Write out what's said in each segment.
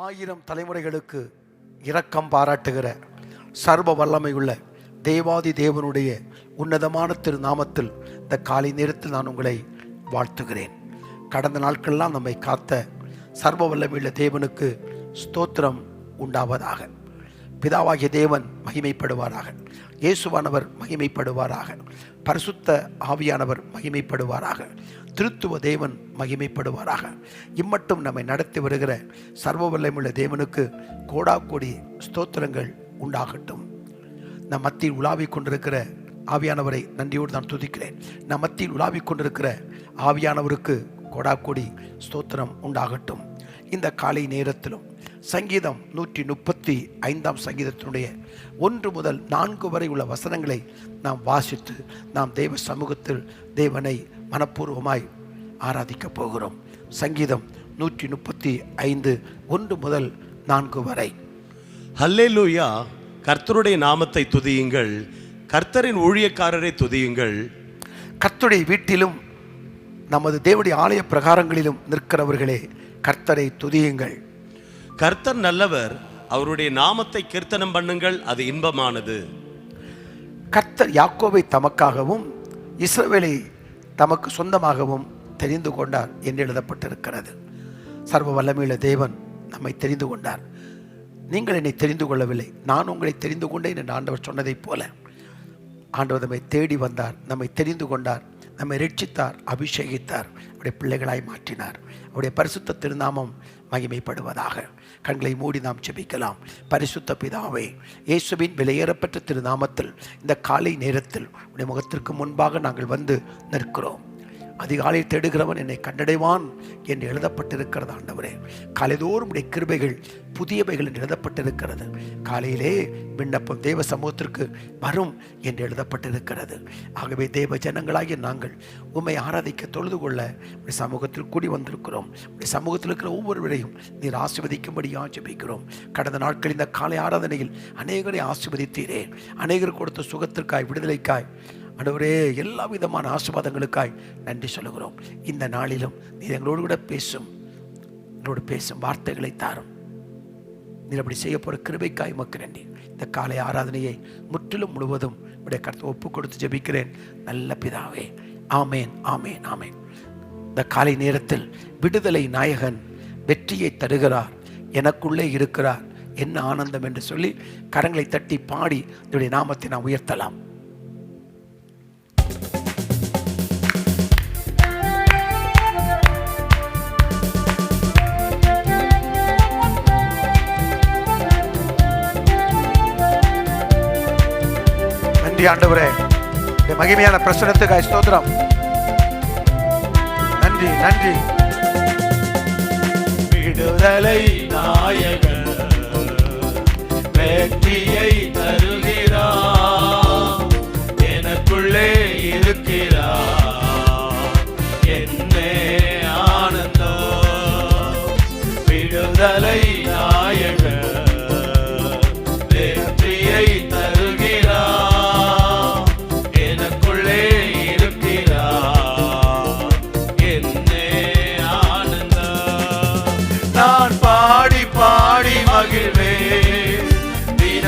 ஆயிரம் தலைமுறைகளுக்கு இரக்கம் பாராட்டுகிற சர்வ வல்லமையுள்ள தேவாதி தேவனுடைய உன்னதமான திருநாமத்தில் இந்த காலை நேரத்தில் நான் உங்களை வாழ்த்துகிறேன். கடந்த நாட்கள்லாம் நம்மை காத்த சர்வ வல்லமையுள்ள தேவனுக்கு ஸ்தோத்திரம் உண்டாவதாக. பிதாவாகிய தேவன் மகிமைப்படுவாராக, இயேசுவானவர் மகிமைப்படுவாராக, பரிசுத்த ஆவியானவர் மகிமைப்படுவாராக, திருத்துவ தேவன் மகிமைப்படுவாராக. இம்மட்டும் நம்மை நடத்தி வருகிற சர்வ வல்லமையுள்ள தேவனுக்கு கோடாக்கோடி ஸ்தோத்திரங்கள் உண்டாகட்டும். நம் மத்தியில் உலாவிக் கொண்டிருக்கிற ஆவியானவரை நன்றியோடு நான் துதிக்கிறேன். நம் மத்தியில் உலாவிக் கொண்டிருக்கிற ஆவியானவருக்கு கோடாக்கோடி ஸ்தோத்திரம் உண்டாகட்டும். இந்த காலை நேரத்திலும் சங்கீதம் 135 சங்கீதத்தினுடைய 1 முதல் 4 வரை உள்ள வசனங்களை நாம் வாசித்து நாம் தேவ சமூகத்தில் தேவனை மனப்பூர்வமாய் ஆராதிக்கப் போகிறோம். சங்கீதம் 135 1 முதல் 4 வரை. ஹல்லேலூயா! கர்த்தருடைய நாமத்தை துதியுங்கள், கர்த்தரின் ஊழியக்காரரை துதியுங்கள். கர்த்தருடைய வீட்டிலும் நமது தேவனுடைய ஆலய பிரகாரங்களிலும் நிற்கிறவர்களே கர்த்தரை துதியுங்கள். கர்த்தர் நல்லவர், அவருடைய நாமத்தை கீர்த்தனம் பண்ணுங்கள், அது இன்பமானது. கர்த்தர் யாக்கோபை தமக்காகவும் இஸ்ரவேலை தமக்கு சொந்தமாகவும் தெரிந்து கொண்டார் என்று எழுதப்பட்டிருக்கிறது. சர்வ வல்லமையுள்ள தேவன் நம்மை தெரிந்து கொண்டார். நீங்கள் என்னை தெரிந்து கொள்ளவில்லை, நான் உங்களை தெரிந்து கொண்டேன் என்று ஆண்டவர் சொன்னதைப் போல ஆண்டவர் நம்மை தேடி வந்தார், நம்மை தெரிந்து கொண்டார், நம்மை ரட்சித்தார், அபிஷேகித்தார், அவருடைய பிள்ளைகளாய் மாற்றினார். அவருடைய பரிசுத்த திருநாமம் மகிமைப்படுவதாக. கண்களை மூடி நாம் ஜெபிக்கலாம். பரிசுத்த பிதாவே, இயேசுவின் விலையேறப்பெற்ற திருநாமத்தில் இந்த காலை நேரத்தில் உடைய முகத்திற்கு முன்பாக நாங்கள் வந்து நிற்கிறோம். அதிகாலை தேடுகிறவன் என்னை கண்டடைவான் என்று எழுதப்பட்டிருக்கிறது. ஆண்டவரே, காலைதோறும் உடைய கிருபைகள் புதியவைகள் என்று எழுதப்பட்டிருக்கிறது. காலையிலே விண்ணப்பம் தேவ சமூகத்திற்கு வரும் என்று எழுதப்பட்டிருக்கிறது. ஆகவே தேவ ஜனங்களாகிய நாங்கள் உம்மை ஆராதிக்க தொழுது கொள்ள உடைய சமூகத்தில் கூடி வந்திருக்கிறோம். உடைய சமூகத்தில் இருக்கிற ஒவ்வொருவரையும் நீர் ஆசீர்வதிக்கும்படியாக ஜெபிக்கிறோம். கடந்த நாட்களில் இந்த காலை ஆராதனையில் அநேகரை ஆசீர்வதித்தீரே. அநேகர் கொடுத்த சுகத்திற்காய், விடுதலைக்காய், ஆண்டவரே, எல்லா விதமான ஆசீர்வாதங்களுக்காய் நன்றி சொல்லுகிறோம். இந்த நாளிலும் நீர் எங்களோடு கூட எங்களோடு பேசும் வார்த்தைகளை தாரும். நீர் அப்படி செய்ய போகிற கிருபைக்காய் உமக்கு நன்றி. இந்த காலை ஆராதனையை முற்றிலும் முழுவதும் உடைய கருத்தை ஒப்பு கொடுத்து ஜெபிக்கிறேன் நல்ல பிதாவே. ஆமேன், ஆமேன், ஆமேன். இந்த காலை நேரத்தில் விடுதலை நாயகன் வெற்றியை தருகிறார், எனக்குள்ளே இருக்கிறார், என்ன ஆனந்தம் என்று சொல்லி கரங்களை தட்டி பாடி இதனுடைய நாமத்தை நாம் உயர்த்தலாம். ஆண்டவரே, மகிமையான பிரசன்னத்துக்காய் ஸ்தோத்திரம். நன்றி, நன்றி. விடுதலை நாயகன் வெற்றியை தரு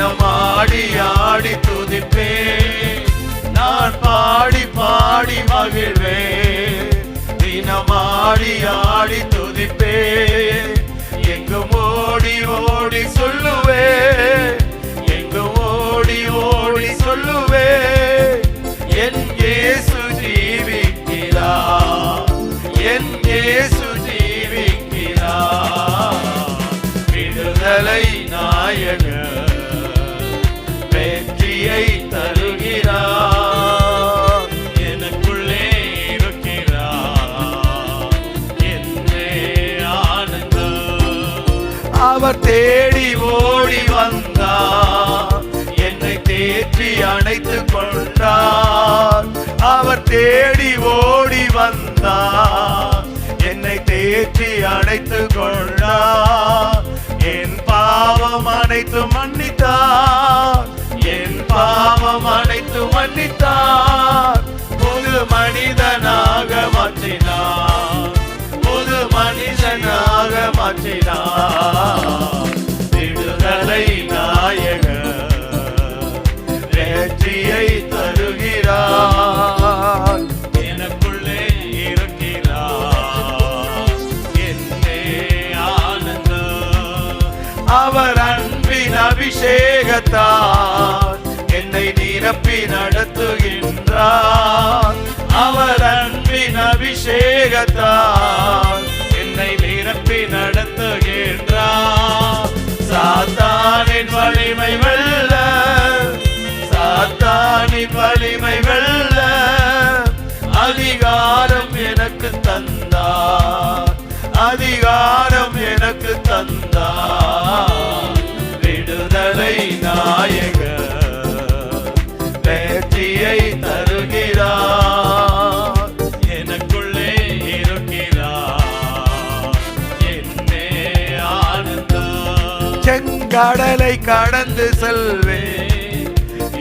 தினம் ஆடி ஆடி துதிப்பே, நான் பாடி பாடி மகிழ்வே. தினம் ஆடி ஆடி துதிப்பே, எங்கும் ஓடி ஓடி சொல்லுவே, எங்கும் ஓடி ஓடி சொல்லுவே, என் இயேசு ஜீவிக்கிறார், என் இயேசு ஜீவிக்கிறார். விடுதலை நாயகர் வெற்றியை தருகிறார், எனக்குள்ளே இருக்கிறார், என்னே ஆனந்தம். அவர் தேடி ஓடி வந்தார், என்னை தேற்றி அணைத்துக் கொண்டார். அவர் தேடி ஓடி வந்தார், என்னை தேற்றி அணைத்துக் கொண்டார். என் பாவம் அனைத்து மன்னித்தார், என் பாவம் அனைத்து மன்னித்தார். புது மனிதனாக மாற்றினார், புது மனிதனாக மாற்றினார். விடுதலை நாயகர் வெற்றியை தருகிறார், எனக்குள்ளே இருக்கிறார், என்னே ஆனந்தம். அவர் அன்பின் அபிஷேகத்தால் என்னை நிரப்பி நடத்துகின்றார். அவர் அன்பின் அபிஷேகத்தால் என்னை நிரப்பி நடத்துகின்றார். சாத்தானின் வலிமை வெல்ல, சாத்தானின் வலிமை வெல்ல அதிகாரம் எனக்கு தந்தார், அதிகாரம் எனக்கு தந்தார். விடுதலை நாயகர் வெற்றியை தருகிறார், எனக்குள்ளே இருக்கிறார், என்னே ஆனந்தம். செங்கடலை கடந்து செல்வேன்,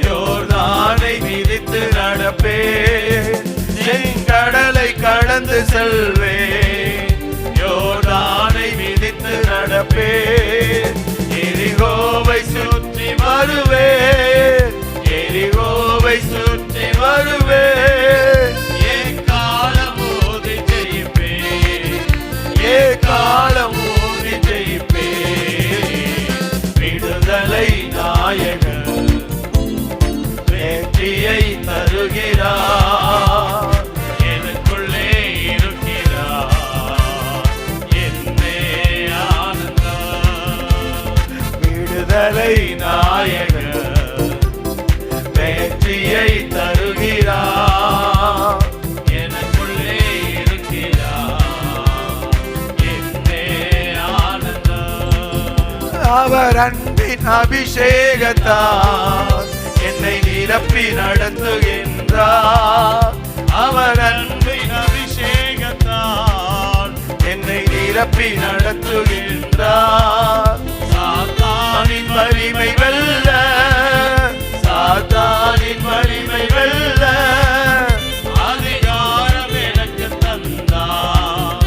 யோர்தானை மிதித்து நடப்பேன். செங்கடலை கடந்து செல்வேன், யோர்தானை மிதித்து நடப்பேன். எரிகோவை சுற்றி வருவேன், எரிகோவை சுற்றி வருவேன். என் காலம் ஓதி ஜெயிப்பேன், என் காலம் ஓதி ஜெயிப்பேன். விடுதலை நாயகர் வெற்றியை தருகிறார், எனக்குள்ளே இருக்கிறார், என்னே ஆனந்தம். விடுதலை நாயகர் வெற்றியை தருகிறார், எனக்குள்ளே இருக்கிறார், என்னே ஆனந்தம். அவர் அன்பின் அபிஷேகத்தால் என்னை நிரப்பி நடத்துகின்றார். அவர் அன்பின் அபிஷேகத்தால் என்னை நிரப்பி நடத்துகின்றார். சாத்தானின் வலிமை வெல்ல, சாத்தானின் வலிமை வெல்ல அதிகாரம் எனக்கு தந்தார்,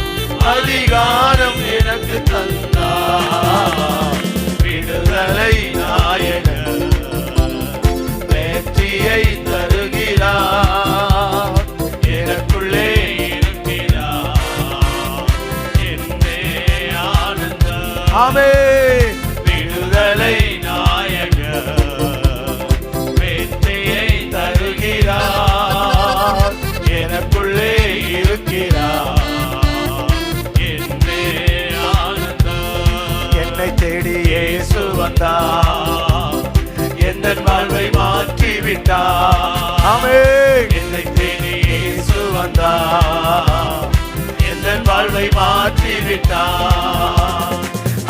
அதிகாரம் எனக்கு தந்தார். விடுதலை நாயகர் வெற்றியை தருகிறார், எனக்குள்ளே இருக்கிறார், என்னே ஆனந்தம். ஆமென். விடுதலை நாயகர் வெற்றியை தருகிறார், எனக்குள்ளே இருக்கிறார், என்னே ஆனந்தம். என்னை தேடி இயேசு வந்தார், என் வாழ்வை மாற்றி விட்டார். ஆமென். என்னை தேடி இயேசு வந்தார், என் வாழ்வை மாற்றி விட்டார்.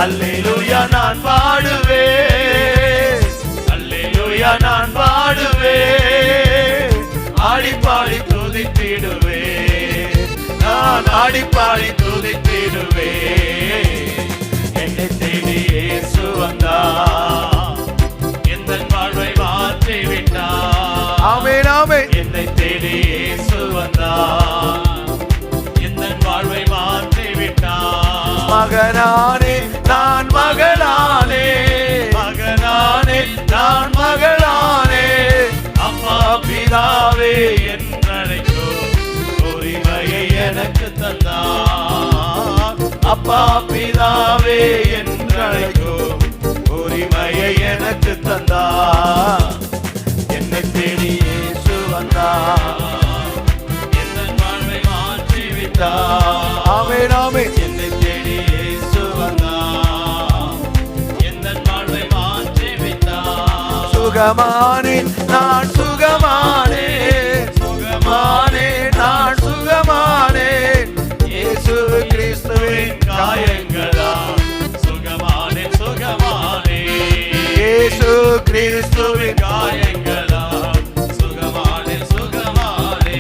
அல்லேலூயா நான் பாடுவேன், அல்லேலூயா நான் பாடுவேன். ஆடி பாடி துதித்திடுவேன், நான் ஆடி பாடி துதித்திடுவேன். என்னை தேடி இயேசு வந்தார், என் வாழ்வை மாற்றி விட்டார். ஆமென் ஆமென். என்னை தேடி இயேசு வந்தார், என் வாழ்வை மாற்றி விட்டார். மகனானே நான் மகனானே, மகனானே நான் அப்பா பிதாவே என்றழைக்கும் உரிமையை எனக்கு தந்தார். என்னை தேடி இயேசு வந்தார், என் வாழ்வை மாற்றி விட்டார். ஆமென் ஆமென். என்னை தேடி இயேசு வந்தார், என் வாழ்வை மாற்றி விட்டார். சுகமானேன் நான் சுகமானேன், சுகமானேன் நான் சுகமானேன். இயேசு கிறிஸ்துவின் காயங்களால் சுகமானே சுகமானே. இயேசு கிறிஸ்துவின் காயங்களால் சுகமானே சுகமானே.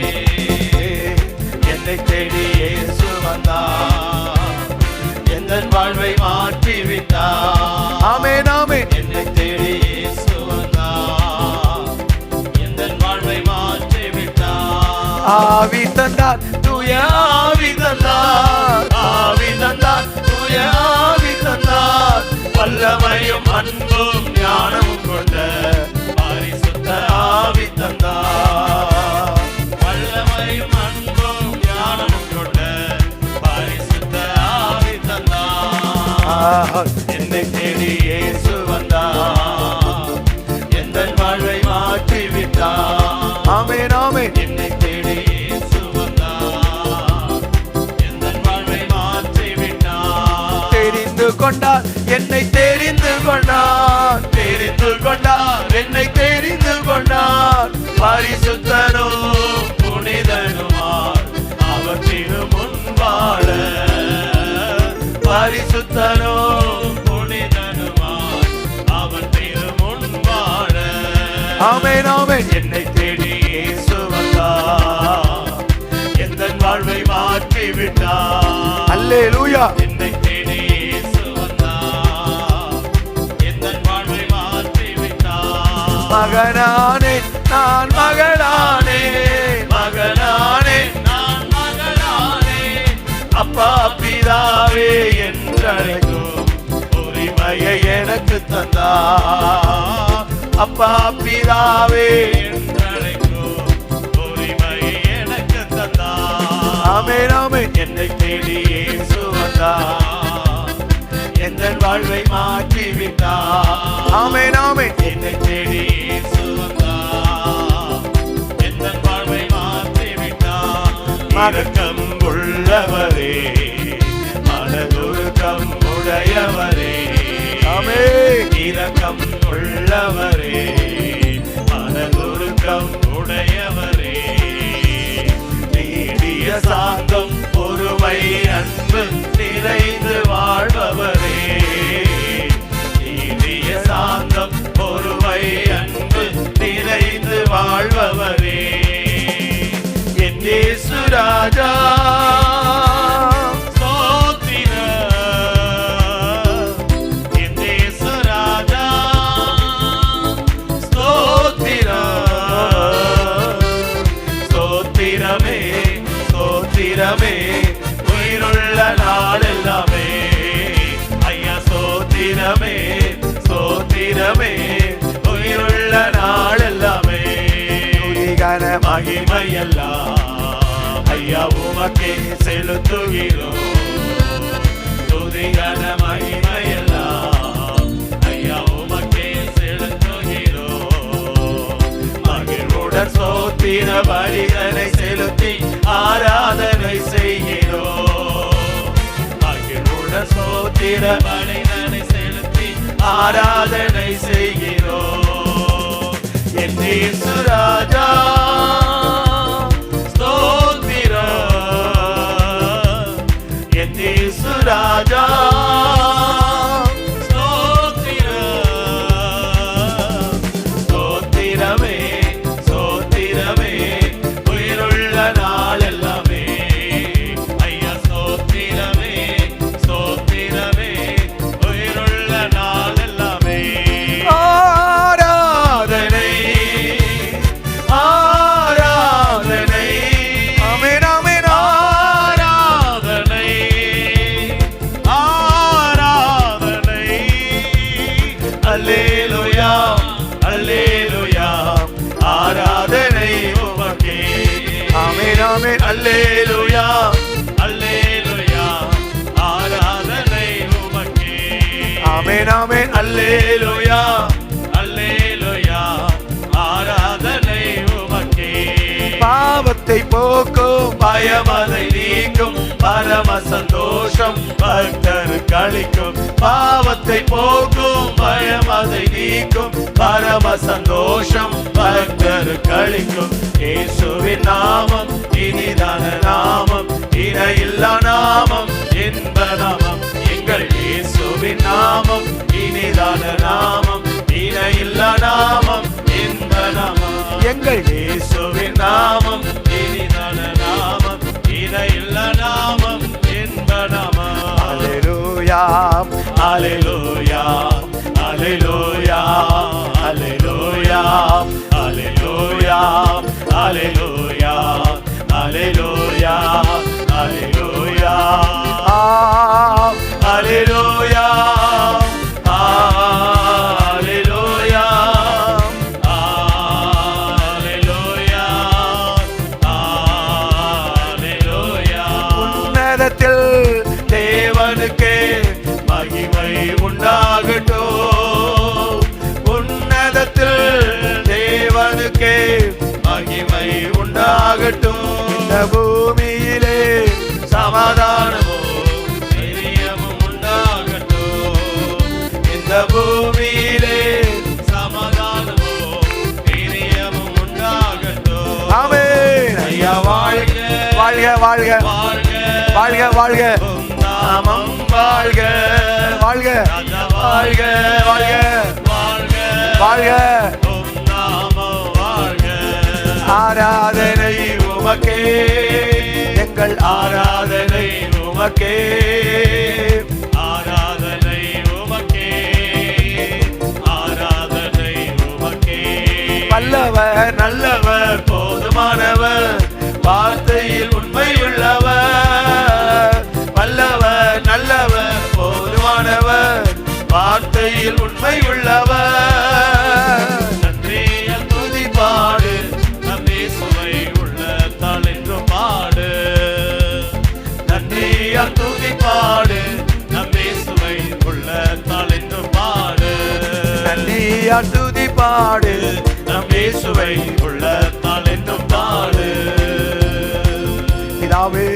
என்னை தேடி இயேசு வந்தார், என் வாழ்வை மாற்றி விட்டார். ஆமென் ஆமென். என்னை தேடி இயேசு வந்தார், என் வாழ்வை மாற்றி விட்டார். ஆவி தந்தார், தூய ஆவி தந்தார், ஆவி தந்தார், தூய ஆவி தந்தார். வல்லமையும் அன்பும் ஞானமும் கொண்ட பரிசுத்த ஆவி தந்தார். வல்லமையும் அன்பும் ஞானமும் கொண்ட பரிசுத்த ஆவி தந்தார். என்னை தேடி இயேசு வந்தார், என் வாழ்வை மாற்றி விட்டார். ஆமென் ஆமென். என்னை தேடி இயேசு வந்தார், என் வாழ்வை மாற்றி விட்டார். தெரிந்து கொண்டார், என்னை தெரிந்து கொண்டார், தெரிந்து கொண்டார், என்னை தெரிந்து கொண்டார். பரிசுத்தனும் புனிதனுமார் அவர் திரு முன்பாட. பரிசுத்தனும் புனிதனுமார் அவர் திரு முன்பாட. ஆமென் ஆமென். என்னை தேடி இயேசு வந்தார், என் வாழ்வை மாற்றி விட்டார். அல்லேலூயா. என்னை தேடி இயேசு வந்தார், என் வாழ்வை மாற்றி விட்டார். மகனானேன் நான் மகளானேன், மகனானேன் நான் மகனானேன். அப்பா பிதாவே என்றழைக்கும் உரிமையை எனக்கு தந்தார். அப்பா பிதாவே என்றழைக்கும் உரிமையை எனக்கு தந்தார். ஆமென் ஆமென். என்னை தேடி இயேசு வந்தார், என் வாழ்வை மாற்றி விட்டார். ஆமென் ஆமென். என்னை தேடி இயேசு வந்தார், என் வாழ்வை மாற்றி விட்டார். இரக்கம் உள்ளவரே, மனதுருக்கம் உடையவரே. ஆமென். இரக்கம் உள்ளவரே, மனதுருக்கம் உடையவரே. நீடிய சாந்தம் பொறுமை அன்பு நிறைந்து வாழ்பவரே. நீடிய சாந்தம் பொறுமை அன்பு நிறைந்து வாழ்பவரே. என் இயேசு ராஜா ஸ்தோத்திரம். என் இயேசு ராஜா ஸ்தோத்திரம். ஸ்தோத்திரமே ஸ்தோத்திரமே உயிருள்ள நாளெல்லாமே. ஐயா ஸ்தோத்திரமே ஸ்தோத்திரமே உயிருள்ள நாளெல்லாமே. துதிகன மகிமையெல்லாம் ஐயா உமக்கே செலுத்துகிறோம். துதிகன மகிமையெல்லாம் ஐயா உமக்கே செலுத்துகிறோம். மகிழ்வுடன் ஸ்தோத்திர பலிகளை செலுத்தி ஆராதனை செய்கிறோம். மகிழ்வுடன் ஸ்தோத்திர பலிகளை செலுத்தி ஆராதனை செய்கிறோம். என் இயேசு ராஜா ஸ்தோத்திரம். என் இயேசு ராஜா ஸ்தோத்திரம். ஸ்தோத்திரமே ஸ்தோத்திரமே உயிருள்ள நாளெல்லாமே. ஐயா ஸ்தோத்திரமே ஸ்தோத்திரமே உயிருள்ள நாளெல்லாமே. ஆராதனை ஆராதனை ஆமென் ஆமென். ஆராதனை ஆராதனை. அல்லேலூயா அல்லேலூயா ஆராதனை உமக்கே. ஆமென் ஆமென். அல்லேலூயா அல்லேலூயா ஆராதனை ஆமென். அல்லேலூயா அல்லேலூயா ஆராதனை உமக்கே. பாவத்தை போக்கும் பயமதை நீக்கும் பரம சந்தோஷம் பக்தருக்கு அளிக்கும். பாவத்தை போக்கும் பயமதை நீக்கும் பரம சந்தோஷம் பக்தருக்கு அளிக்கும். இயேசுவின் நாமம் இனிதான நாமம், இணையில்லா நாமம், இன்ப நாமம். எங்கள் இயேசுவின் நாமம் இனிதான நாமம், இணையில்லா நாமம், இன்ப நாமம். எங்கள் இயேசுவின் நாமம் இனிதான நாமம், இணையில்லா நாமம், இன்ப நாமம். அல்லேலூயா அல்லேலூயா அல்லேலூயா அல்லேலூயா அல்லேலூயா அல்லேலூயா அல்லேலூயா அல்லேலூயா அல்லேலூயா அல்லேலூயா அல்லேலூயா அல்லேலூயா. உன்னதத்தில் தேவனுக்கே மகிமை உண்டாகட்டும். உன்னதத்தில் தேவனுக்கே மகிமை உண்டாகட்டும். இந்த பூமியிலே சமாதானமும் தைரியமும் உண்டாகட்டும். இந்த பூமியிலே சமாதானமும் தைரியமும் உண்டாகட்டும். ஆமென். ஐயா வாழ்க வாழ்க வாழ்க வாழ்க வாழ்க வாழ்க உம் நாமம் வாழ்க வாழ்க ராஜா வாழ்க வாழ்க வாழ்க வாழ்க. உம் நாமம் வாழ்க. ஆராதனை உமக்கே எங்கள் ஆராதனை உமக்கே ஆராதனை உமக்கே ஆராதனை உமக்கே. வல்லவர் நல்லவர் போதுமானவர் வார்த்தையில் உண்மை உள்ளவர். வல்லவர் நல்லவர் போதுமானவர் வார்த்தையில் உண்மை உள்ளவர். நன்றிய துதி பாடு நம்பி சுவை உள்ள தளின்று பாடு. நன்றிய துதி பாடு நம்பி சுவை உள்ள தளின்று பாடு. நன்றியா துதி பாடு நம் இயேசுவை உள்ள தாளென்றும் பாடு. பிதாவே,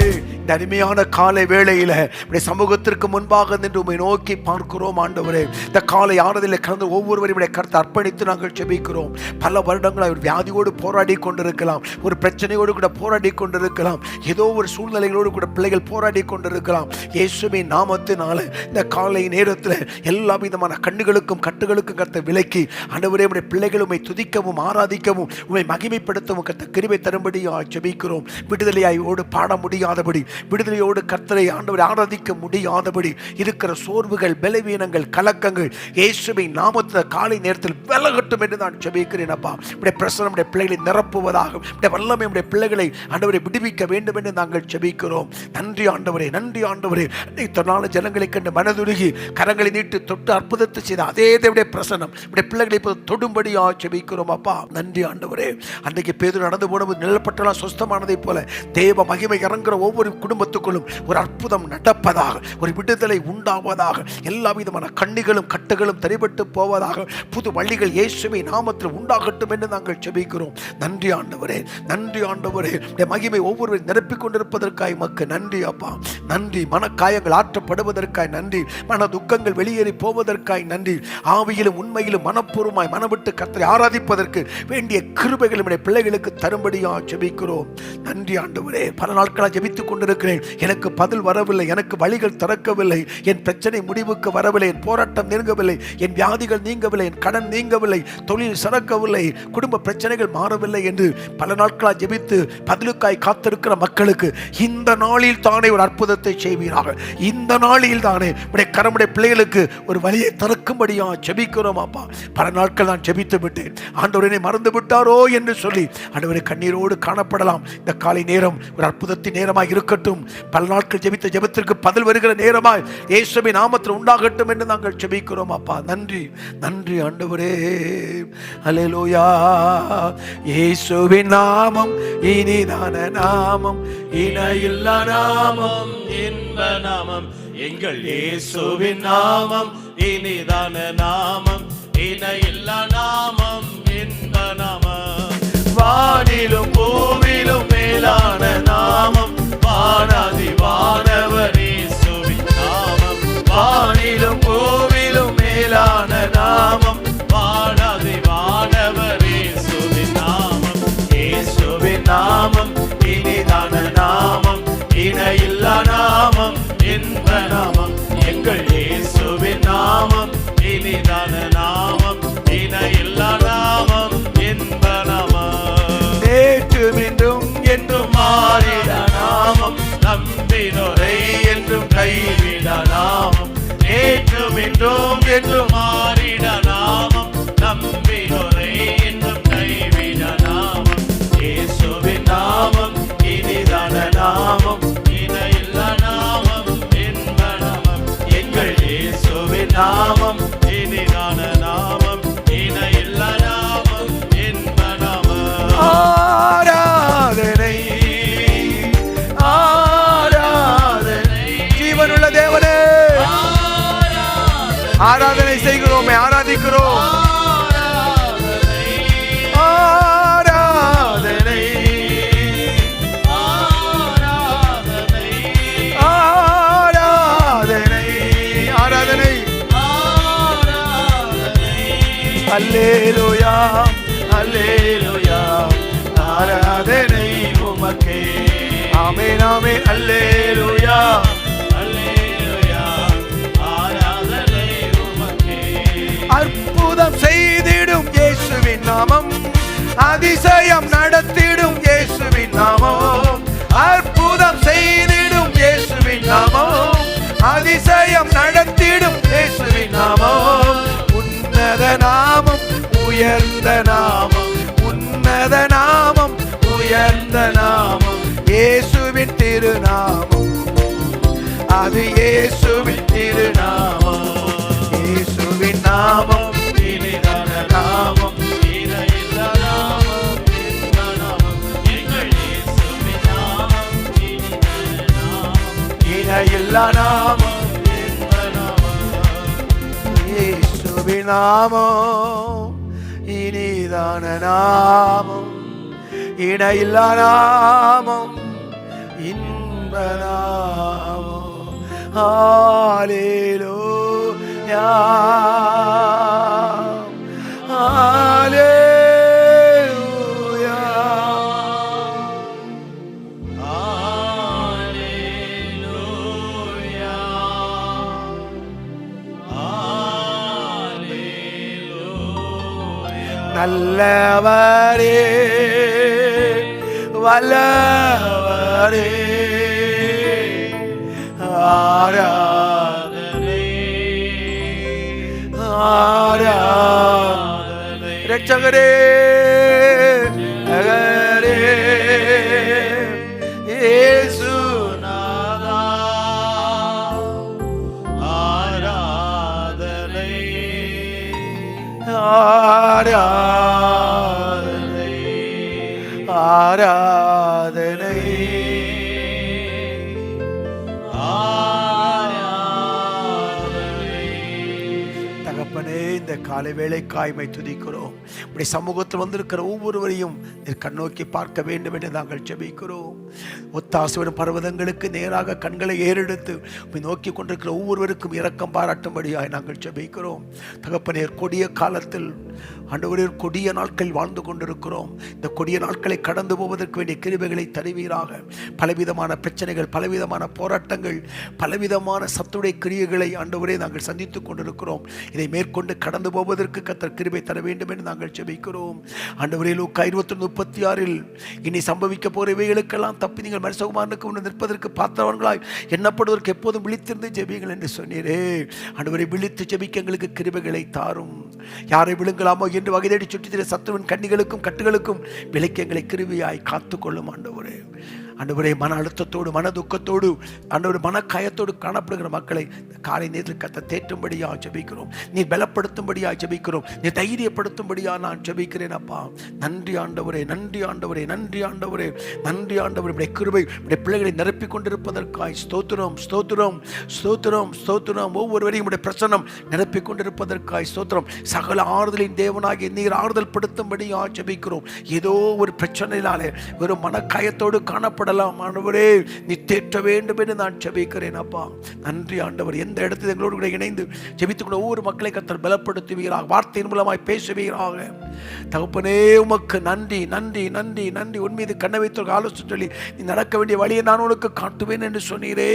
இந்த அருமையான காலை வேளையில இப்படி சமூகத்திற்கு முன்பாக நின்று உம்மை நோக்கி பார்க்கிறோம் ஆண்டவரே. இந்த காலை ஆறுதலை கலந்து ஒவ்வொருவரையும் இப்படி கருத்து அர்ப்பணித்து நாங்கள் ஜெபிக்கிறோம். பல வருடங்களாக ஒரு வியாதியோடு போராடி கொண்டிருக்கலாம், ஒரு பிரச்சனையோடு கூட போராடி கொண்டிருக்கலாம், ஏதோ ஒரு சூழ்நிலைகளோடு கூட பிள்ளைகள் போராடி கொண்டிருக்கலாம். இயேசுவின் நாமத்தினால இந்த காலை நேரத்தில் எல்லா விதமான கண்ணுகளுக்கும் கட்டுகளுக்கும் கர்த்தர் விலக்கி ஆண்டவரே உம்முடைய பிள்ளைகள் உம்மை துதிக்கவும் ஆராதிக்கவும் உம்மை மகிமைப்படுத்தவும் கர்த்தர் கிருபை தரும்படியாக ஜெபிக்கிறோம். விடுதலையோடு பாட முடியாதபடி, விடுதலையோடு கர்த்தரை ஆண்டவரை ஆராதிக்க முடியாதபடி இருக்கிற சோர்வுகள், பலவீனங்கள், கலக்கங்கள் இயேசுவின் நாமத்தில் காலை நேரத்தில் விலகட்டும் என்று நான் ஜெபிக்கிறேன். அப்பா, உம்முடைய பிரசன்னம் உம்முடைய பிள்ளைகளை நிரப்புவதாக, உம்முடைய வல்லமை உம்முடைய பிள்ளைகளை ஆண்டவரை விடுவிக்க வேண்டும் என்று நாங்கள் ஜெபிக்கிறோம். நன்றி ஆண்டவரே, நன்றி ஆண்டவரே. இத்தனால ஜனங்களை கண்டு மனதுருகி கரங்களை நீட்டு தொட்டு அற்புதத்தை செய்த அதே தேவனுடைய பிரசன்னம் உம்முடைய பிள்ளைகளை இப்போது தொடும்படியாக ஜெபிக்கிறோம். அப்பா, நன்றி ஆண்டவரே. அன்றைக்கு பேதுரு நடந்து போனபோது நிழல்பட்டெல்லாம் சுஸ்தமானதைப் போல தேவ மகிமை இறங்குற ஒவ்வொரு குடும்பத்துக்குள்ளும் ஒரு அற்புதம் நடப்பதாக, ஒரு விடுதலை உண்டாவதாக, எல்லா விதமான கண்ணிகளும் கட்டுகளும் தரிபட்டு போவதாக, புது வழிகள் இயேசுவின் நாமத்தில் உண்டாகட்டும் என்று நாங்கள் ஜெபிக்கிறோம். நன்றி ஆண்டவரே, நன்றி ஆண்டவரே. மகிமை ஒவ்வொருவரும் நிரப்பிக் கொண்டிருப்பதற்காய் மக்கு நன்றி அப்பா, நன்றி. மனக்காயங்கள் ஆற்றப்படுவதற்காய் நன்றி, மன துக்கங்கள் வெளியேறி போவதற்காய் நன்றி. ஆவியிலும் உண்மையிலும் மனப்பூர்வமாய் மனவிட்டு கர்த்தரை ஆராதிப்பதற்கு வேண்டிய கிருபைகள் பிள்ளைகளுக்கு தரும்படியாக ஜெபிக்கிறோம். நன்றி ஆண்டவரே. பல நாட்களாக ஜெபித்துக் கொண்டிருக்கிறேன், எனக்கு பதில் வரவில்லை, எனக்கு வழிகள் திறக்கவில்லை, என் பிரச்சனை முடிவுக்கு வரவில்லை, என் போராட்டம் நீங்கவில்லை, என் வியாதிகள் நீங்கவில்லை, என் கடன் நீங்கவில்லை, தொழில் சிறக்கவில்லை, குடும்ப பிரச்சனைகள் மாறவில்லை என்று பல நாட்களாக ஜெபித்து பதிலுக்காய் காத்திருக்கிற மக்களுக்கு இந்த நாளில் தானே ஒரு அற்புதத்தை செய்வீராக. இந்த நாளில் தானே உடைய கரமுடைய பிள்ளைகளுக்கு ஒரு வழியை திறக்கும்படியாக ஜெபிக்கிறோம். அப்பா, பல நாட்கள் நான் ஜெபித்து விட்டேன், ஆண்டவரை மறந்து விட்டாரோ என்று சொல்லி ஆண்டவரை கண்ணீரோடு காணப்படலாம். இந்த காலை நேரம் ஒரு அற்புதத்தின் நேரமாய் இருக்கட்டும். பல நாட்கள் ஜெபித்த ஜெபத்திற்கு பதில் வருகிற நேரமாய் இயேசுவின் நாமத்தில் உண்டாகட்டும் என்று நாங்கள் ஜெபிக்கிறோம். அப்பா, நன்றி, நன்றி ஆண்டவரே. அல்லேலூயா. இயேசுவின் நாமம் இனிதான நாமம், இணையில்லா நாமம், இன்ப நாமம். எங்கள் இயேசுவின் நாமம் இனிதான நாமம், இணையில்லா நாமம், இன்ப நாமம். வானிலும் பூவிலும் மேலான நாமம், வானாதி வானவர் இயேசுவின் நாமம். வானிலும் பூவிலும் மேலான நாமம், வானாதி வானவர் இயேசுவின் நாமம். இயேசுவின் நாமம் இனிதான நாமம், இணையில்லா நாமம், இன்ப நாமம். எங்கள் இயேசுவின் நாமம் இனிதான நாமம், இணையில்லா நாமம், இன்ப நாமம். நேற்றும் இன்றும் என்றும் மாறிட நாமம், நம்பினோரை என்றும் கைவிட நாமம். நேற்றும் இன்றும் என்றும் மாறிட நாமம், நம்பினோரை என்றும் கைவிட நாமம். இயேசுவின் நாமம் இனிதான நாமம், இணையில்லா நாமம், இன்ப நாமம். எங்கள் இயேசுவின் நாமம் இனிதான நாமம், இணையில்லா நாமம், இன்ப நாமம். ஆராதனை ஆராதனை ஜீவனுள்ள தேவனே ஆராதனை செய்கிறோமே, ஆராதிக்கிறோம். ஆராதனை ஆராதனை ஆராதனை அல்லேலூயா அல்லேலூயா ஆராதனை உமக்கே. ஆமென் ஆமென் அல்லேலூயா அல்லேலூயா, ஆராதனை உமக்கே. அற்புதம் செய்திடும் இயேசுவின் நாமம், அதிசயம் நடத்திடும் இயேசுவின் நாமம். அற்புதம் செய்திடும் இயேசுவின் நாமம், அதிசயம் நடத்திடும் இயேசுவின் நாமம். உன்னத நாமம் உயர்ந்த நாமம், உன்னத நாமம் உயர்ந்த நாமம். இயேசுவின் திருநாமம், அது இயேசுவின் திருநாமம். இயேசுவின் நாமம் இனிதான நாமம், இணையில்லா நாமம், இன்ப நாமம். எங்கள் இயேசுவின் நாமம் இனிதான நாமம், இணையில்லா நாமம். இன்ப நாமம். இயேசுவின் நாமம் இனிதான நாமம், இணையில்லா நாமம், இன்ப நாமம். ஹல்லேலூயா ஹல்லேலூயா. அல்லேலூயா, அல்லேலூயா. நல்லவரே வல்லவரே ஆராதனை ஆராதனை. இரட்சகரே ரட்சகரே இயேசுநாதா ஆராதனை ஆராதனை ஆராதனை. தகப்பனே, இந்த காலை வேளைக்காய்மை துதிக்கிறோம். உடைய சமூகத்தில் வந்திருக்கிற ஒவ்வொருவரையும் நீர் கண்ணோக்கி பார்க்க வேண்டும் என்று நாங்கள் ஜெபிக்கிறோம். ஒத்தாசைவிடும் பர்வதங்களுக்கு நேராக கண்களை ஏறெடுத்து நோக்கி கொண்டிருக்கிற ஒவ்வொருவருக்கும் இரக்கம் பாராட்டும்படியாய் நாங்கள் ஜெபிக்கிறோம். தகப்பனே, கொடிய காலத்தில் ஆண்டவரே, கொடிய நாட்கள் வாழ்ந்து கொண்டிருக்கிறோம். இந்த கொடிய நாட்களை கடந்து போவதற்கு வேண்டிய கிருபைகளை தருவீராக. பலவிதமான பிரச்சனைகள், பலவிதமான போராட்டங்கள், பலவிதமான சத்துடைய கிரியைகளை ஆண்டவரே நாங்கள் சந்தித்துக் கொண்டிருக்கிறோம். இதை மேற்கொண்டு கடந்து போவதற்கு கர்த்தர் கிருபை தர வேண்டும் என்று நாங்கள் ஜெபிக்கிறோம். ஆண்டவரே, லூக்கா 21:36 இனி சம்பவிக்க போறவைகளுக்கெல்லாம் தப்பி நீங்கள் மனுஷகுமாரனுக்கு முன் நிற்பதற்கு பாத்திரவான்களாய் எண்ணப்படுவதற்கு எப்போதும் விழித்திருந்து ஜெபியுங்கள் என்று சொன்னீரே. ஆண்டவரை, விழித்து ஜெபிக்க எங்களுக்கு கிருபைகளை தாரும். யாரை விழுங்கலாமோ என்று வகை தேடி சுற்றி சத்துவின் கண்ணிகளுக்கும் கட்டுகளுக்கும் விலக்கி எங்களை கிருபையாய் காத்துக்கொள்ளும் ஆண்டவரே. ஆண்டவரே மன அழுத்தத்தோடு மன துக்கத்தோடு ஆண்டவரே மனக்காயத்தோடு காணப்படுகிற மக்களை காலை நேரத்தில் கத்த தேற்றும்படியா ஜெபிக்கிறோம். நீ பலப்படுத்தும்படியா ஜெபிக்கிறோம். நீ தைரியப்படுத்தும்படியா நான் ஜெபிக்கிறேன் அப்பா. நன்றி ஆண்டவரே, நன்றி ஆண்டவரே, நன்றி ஆண்டவரே, நன்றி ஆண்டவரே. உடைய கிருபை உடைய பிள்ளைகளை நிரப்பிக் கொண்டிருப்பதற்காய் ஸ்தோத்திரம், ஸ்தோத்திரம், ஸ்தோத்திரம், ஸ்தோத்திரம். ஒவ்வொருவரையும் உடைய பிரசன்னம் நிரப்பிக் கொண்டிருப்பதற்காய் ஸ்தோத்திரம். சகல ஆறுதலின் தேவனாகிய நீர் ஆறுதல் படுத்தும்படியா ஜெபிக்கிறோம். ஏதோ ஒரு பிரச்சனையினாலே ஒரு மனக்காயத்தோடு காணப்படலாம் ஆண்டவரே, நீ தேற்ற வேண்டும் என்று நான் ஜெபிக்கிறேன் அப்பா. நன்றி ஆண்டவர். எந்த இடத்தில் எங்களோடு கூட இணைந்து ஜெபித்துக் ஒவ்வொரு மக்களை கர்த்தர் பலப்படுத்துவீராக, வார்த்தையின் மூலமாய் பேசுவீராக. தகப்பனே உமக்கு நன்றி, நன்றி, நன்றி, நன்றி. உன் மீது கண்ணை வைத்து ஆலோசனை சொல்லி நீ நடக்க வேண்டிய வழியை நான் உனக்கு காட்டுவேன் என்று சொன்னீரே.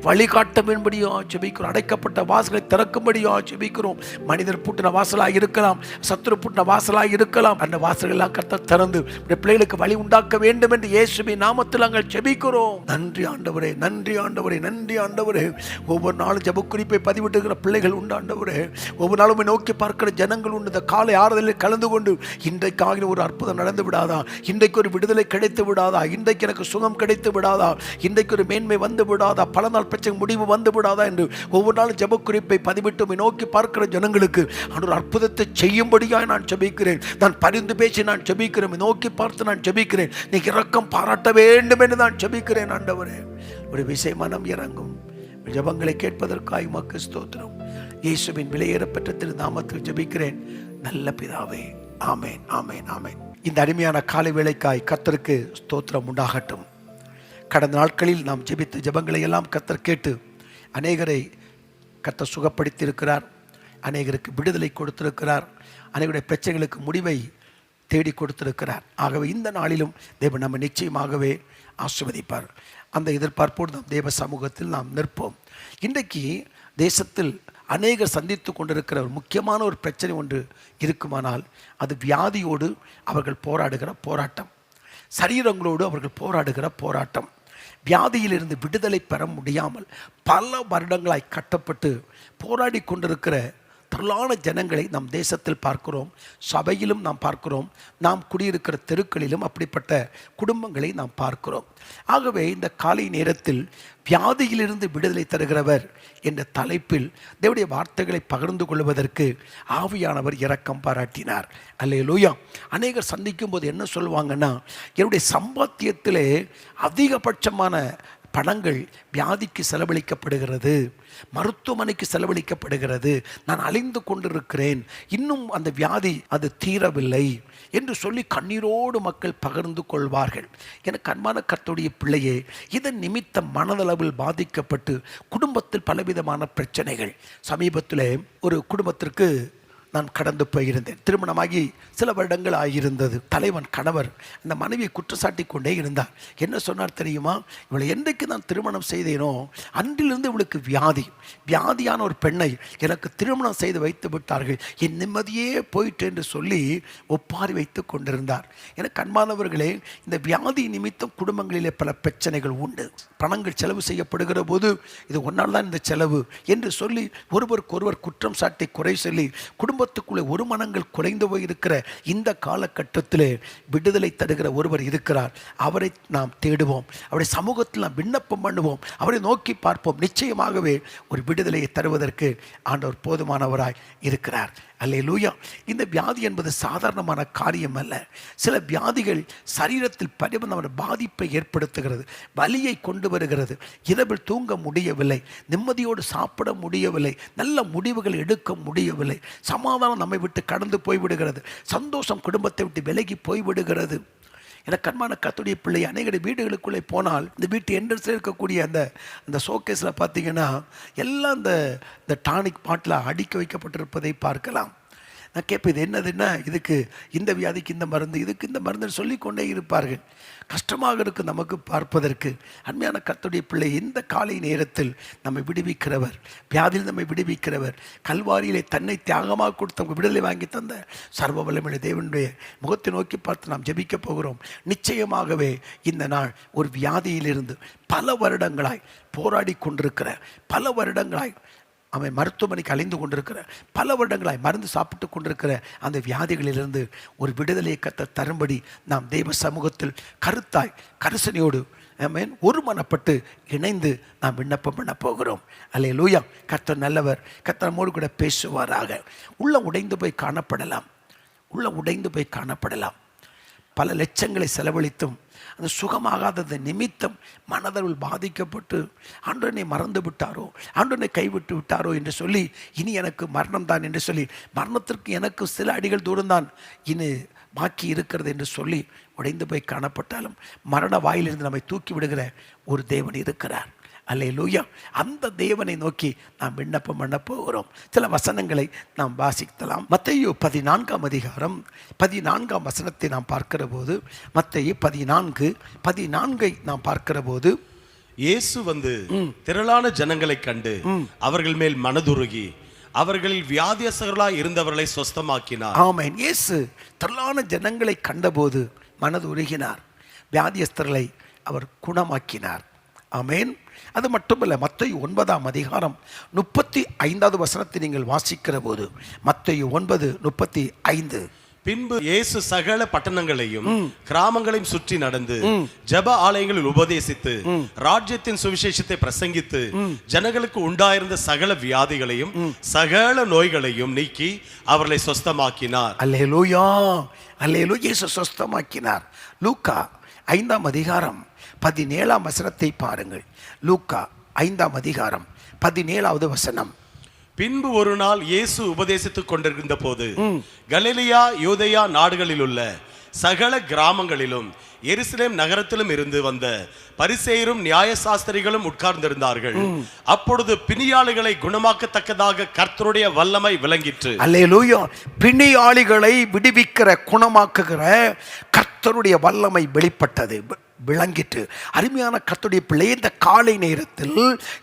வழி காட்டும்படியா ஜெபிக்கிறோம். அடைக்கப்பட்ட வாசலை திறக்கும்படியா ஜெபிக்கிறோம். மனிதர் பூட்டின வாசலாக இருக்கலாம், சத்துரு பூட்டின வாசலாக இருக்கலாம். அந்த வாசல்கள் எல்லாம் கர்த்தர் திறந்து பிள்ளைகளுக்கு வழி உண்டாக்க வேண்டும் என்று இயேசுவின் நாமத்தில் நாங்கள் ஜெபிக்கிறோம். நன்றி ஆண்டவரே, நன்றி ஆண்டவரே, நன்றி ஆண்டவரே. ஒவ்வொரு நாளும் ஜெப குறிப்பை பதிவிட்டுகிற பிள்ளைகள் உண்டு ஆண்டவரே. ஒவ்வொரு நாளும் நோக்கி பார்க்கிற ஜனங்கள் உண்டு. இந்த காலை ஆறுதலில் கலந்து கொண்டு இன்றைக்காக ஒரு அற்புதம் நடந்து விடாதா, இன்றைக்கு ஒரு விடுதலை கிடைத்து விடாதா, இன்றைக்கு எனக்கு சுகம் கிடைத்து விடாதா, இன்றைக்கு ஒரு மேன்மை வந்து விடாதா, பல நாள் பிரச்சனை முடிவு வந்து விடாதா என்று ஒவ்வொரு நாளும் ஜெப குறிப்பை பதிவிட்டு நோக்கி பார்க்கிற ஜனங்களுக்கு ஒரு அற்புதத்தை செய்யும்படியாக நான் ஜெபிக்கிறேன். நான் பரிந்து பேசி நான் ஜெபிக்கிறேன். நோக்கி பார்த்து நான் ஜெபிக்கிறேன். நீ இரக்கம் பாராட்ட வேண்டும் என்று நான் ஜெபிக்கிறேன் ஆண்டவரே. ஒரு விஷயம் மனம் இறங்கும். ஜெபங்களை கேட்பதற்காக உமக்கு ஸ்தோத்திரம். இயேசுவின் விலையேறப்பெற்ற திரு நாமத்தில் ஜெபிக்கிறேன் நல்ல பிதாவே. ஆமேன், ஆமேன், ஆமேன். இந்த அருமையான காலை வேளைக்காய் கர்த்தருக்கு ஸ்தோத்திரம் உண்டாகட்டும். கடந்த நாட்களில் நாம் ஜெபித்த ஜெபங்களை எல்லாம் கர்த்தர் கேட்டு அநேகரை கர்த்தர் சுகப்படுத்தி இருக்கிறார். அநேகருக்கு விடுதலை கொடுத்திருக்கிறார். அநேகருடைய பிரச்சனைகளுக்கு முடிவை தேடி கொடுத்திருக்கிறார். ஆகவே இந்த நாளிலும் தேவன் நம்ம நிச்சயமாகவே ஆசீர்வதிப்பார். அந்த எதிர்பார்ப்போடு நாம் தேவ சமூகத்தில் நாம் நிற்போம். இன்றைக்கு தேசத்தில் அநேகர் சந்தித்து கொண்டிருக்கிற ஒரு முக்கியமான ஒரு பிரச்சனை ஒன்று இருக்குமானால் அது வியாதியோடு அவர்கள் போராடுகிற போராட்டம், சரீரங்களோடு அவர்கள் போராடுகிற போராட்டம். வியாதியிலிருந்து விடுதலை பெற முடியாமல் பல வருடங்களாய் கட்டப்பட்டு போராடி கொண்டிருக்கிற திரளான ஜனங்களை நம் தேசத்தில் பார்க்கிறோம். சபையிலும் நாம் பார்க்கிறோம். நாம் குடியிருக்கிற தெருக்களிலும் அப்படிப்பட்ட குடும்பங்களை நாம் பார்க்கிறோம். ஆகவே இந்த காலை நேரத்தில் வியாதியிலிருந்து விடுதலை தருகிறவர் என்ற தலைப்பில் தேவனுடைய வார்த்தைகளை பகிர்ந்து கொள்வதற்கு ஆவியானவர் இரக்கம் பாராட்டினார். அல்லேலூயா. அநேகர் சந்திக்கும் போது என்ன சொல்லுவாங்கன்னா, என்னுடைய சம்பாத்தியத்திலே அதிகபட்சமான பணங்கள் வியாதிக்கு செலவழிக்கப்படுகிறது, மருத்துவமனைக்கு செலவழிக்கப்படுகிறது, நான் அழிந்து கொண்டிருக்கிறேன், இன்னும் அந்த வியாதி அது தீரவில்லை என்று சொல்லி கண்ணீரோடு மக்கள் பகிர்ந்து கொள்வார்கள். எனக்கு அன்பான கர்த்தருடைய பிள்ளையே, இதன் நிமித்தம் மனதளவில் பாதிக்கப்பட்டு குடும்பத்தில் பலவிதமான பிரச்சனைகள். சமீபத்தில் ஒரு குடும்பத்திற்கு நான் கடந்து போயிருந்தேன். திருமணமாகி சில வருடங்கள் ஆகியிருந்தது. தலைவன் கணவர் அந்த மனைவியை குற்றச்சாட்டி கொண்டே இருந்தார். என்ன சொன்னார் தெரியுமா? இவளை என்றைக்கு நான் திருமணம் செய்தேனோ அன்றிலிருந்து இவளுக்கு வியாதியான ஒரு பெண்ணை எனக்கு திருமணம் செய்து வைத்து விட்டார்கள், என் நிம்மதியே போயிட்டு என்று சொல்லி ஒப்பாரி வைத்து கொண்டிருந்தார். எனக்கு அன்பானவர்களே, இந்த வியாதி நிமித்தம் குடும்பங்களிலே பல பிரச்சனைகள் உண்டு. பணங்கள் செலவு செய்யப்படுகிற போது இது ஒன்றால் தான் இந்த செலவு என்று சொல்லி ஒருவருக்கு ஒருவர் குற்றம் சாட்டி குறை சொல்லி குடும்பத்துக்குள்ளே ஒரு மனங்கள் குறைந்து போயிருக்கிற இந்த காலகட்டத்தில் விடுதலை தருகிற ஒருவர் இருக்கிறார். அவரை நாம் தேடுவோம், அவருடைய சமூகத்தில் நாம் விண்ணப்பம் பண்ணுவோம், அவரை நோக்கி பார்ப்போம். நிச்சயமாகவே ஒரு விடுதலையை தருவதற்கு ஆண்டவர் போதுமானவராய் இருக்கிறார். அல்லேலூயா. இந்த வியாதி என்பது சாதாரணமான காரியம் அல்ல. சில வியாதிகள் சரீரத்தில் பரிபூர்ணமான பாதிப்பை ஏற்படுத்துகிறது, வலியை கொண்டு வருகிறது. இரவில் தூங்க முடியவில்லை, நிம்மதியோடு சாப்பிட முடியவில்லை, நல்ல முடிவுகள் எடுக்க முடியவில்லை, சமாதானம் நம்மை விட்டு கடந்து போய்விடுகிறது, சந்தோஷம் குடும்பத்தை விட்டு விலகி போய்விடுகிறது. எனக்கு அன்பான கர்த்தருடைய பிள்ளை, அநேக வீடுகளுக்குள்ளே போனால் இந்த வீட்டு என்ட்ரன்ஸில் இருக்கக்கூடிய அந்த ஷோகேஸில் பார்த்தீங்கன்னா எல்லாம் இந்த டானிக் பாட்டில் அடுக்கி வைக்கப்பட்டிருப்பதை பார்க்கலாம். நான் கேட்பேன், இது என்னதுன்னா, இதுக்கு இந்த வியாதிக்கு இந்த மருந்து, இதுக்கு இந்த மருந்துன்னு சொல்லிக்கொண்டே இருப்பார்கள். கஷ்டமாக இருக்குது நமக்கு பார்ப்பதற்கு. அருமையான கர்த்தருடைய பிள்ளை, இந்த காலை நேரத்தில் நம்மை விடுவிக்கிறவர், வியாதியில் நம்மை விடுவிக்கிறவர், கல்வாரியிலே தன்னை தியாகமாக கொடுத்த விடுதலை வாங்கி தந்த சர்வ வல்லமையுள்ள தேவனுடைய முகத்தை நோக்கி பார்த்து நாம் ஜெபிக்க போகிறோம். நிச்சயமாகவே இந்த நாள் ஒரு வியாதியிலிருந்து பல வருடங்களாய் போராடி கொண்டிருக்கிற, பல வருடங்களாய் அவன் மருத்துவமனைக்கு அலைந்து கொண்டிருக்கிற, பல வருடங்களாய் மருந்து சாப்பிட்டு கொண்டிருக்கிற அந்த வியாதிகளிலிருந்து ஒரு விடுதலையை கர்த்தர் தரும்படி நாம் தெய்வ சமூகத்தில் கருத்தாய் கரிசனையோடு ஆமென், ஒருமனப்பட்டு இணைந்து நாம் விண்ணப்பம் பண்ண போகிறோம். அல்லேலூயா. கர்த்தர் நல்லவர். கர்த்தர் நம்மோடு கூட பேசுவாராக. உள்ள உடைந்து போய் காணப்படலாம், உள்ள உடைந்து போய் காணப்படலாம். பல லட்சங்களை செலவழித்தும் அந்த சுகமாகாதது நிமித்தம் மனதளவில் பாதிக்கப்பட்டு ஆண்டவனை மறந்து விட்டாரோ, ஆண்டவனை கைவிட்டு விட்டாரோ என்று சொல்லி, இனி எனக்கு மரணம் தான் என்று சொல்லி, மரணத்திற்கு எனக்கு சில அடிகள் தூரம்தான் இனி பாக்கி இருக்கிறது என்று சொல்லி உடைந்து போய் காணப்பட்டாலும் மரண வாயிலிருந்து நம்மை தூக்கி விடுகிற ஒரு தேவன் இருக்கிறார். அல்லேலூயா. அந்த தேவனை நோக்கி நாம் விண்ணப்பம் பண்ண போகிறோம். சில வசனங்களை நாம் வாசிக்கலாம். மத்தேயு 14ஆம் அதிகாரம் 14ஆம் வசனத்தை நாம் பார்க்கிற போது, மத்தேயு 14:14 நாம் பார்க்கிற போது, இயேசு வந்து திரளான ஜனங்களை கண்டு அவர்கள் மேல் மனதுருகி அவர்களில் வியாதியஸ்தர்களாய் இருந்தவர்களை சொஸ்தமாக்கினார். ஆமென். இயேசு திரளான ஜனங்களை கண்டபோது மனது உருகினார், வியாதியஸ்தர்களை அவர் குணமாக்கினார். ஆமென். அது மட்டுமல்ல, மத்தேயு 9ஆம் அதிகாரம் 35வது வசனத்தை நீங்கள் வாசிக்கிற போது, மத்தேயு 9:35, பின்பு இயேசு சகல பட்டணங்களையும் கிராமங்களையும் சுற்றி நடந்து ஜெப ஆலயங்களில் உபதேசித்து ராஜ்யத்தின் சுவிசேஷத்தை பிரசங்கித்து ஜனங்களுக்கு உண்டாயிருந்த சகல வியாதிகளையும் சகல நோய்களையும் நீக்கி அவர்களை சொஸ்தமாக்கினார். அல்லேலூயா, அல்லேலூயா. இயேசு சொஸ்தமாக்கினார். லூக்கா 5ஆம் அதிகாரம் 17ஆம் வசனத்தை பாருங்கள். லூக்கா 5ஆம் அதிகாரம் 17வது வசனம். பின்பு ஒரு நாள் இயேசு உபதேசித்துக் கொண்டிருந்த போது கலிலேயா யூதேயா நாடுகளில் உள்ள சகல கிராமங்களிலும் எருசலேம் நகரத்திலும் இருந்து வந்த பரிசேயரும் நியாயசாஸ்திரிகளும் உட்கார்ந்திருந்தார்கள். அப்பொழுது பிணியாளிகளை குணமாக்கத்தக்கதாக கர்த்தருடைய வல்லமை விளங்கிற்று. அல்லேலூயா. பிணியாளிகளை விடுவிக்கிற, குணமாக்குகிற கர்த்தருடைய வல்லமை வெளிப்பட்டது, விளங்கிட்டு. அருமையான கர்த்தருடைய பிள்ளை, இந்த காலை நேரத்தில்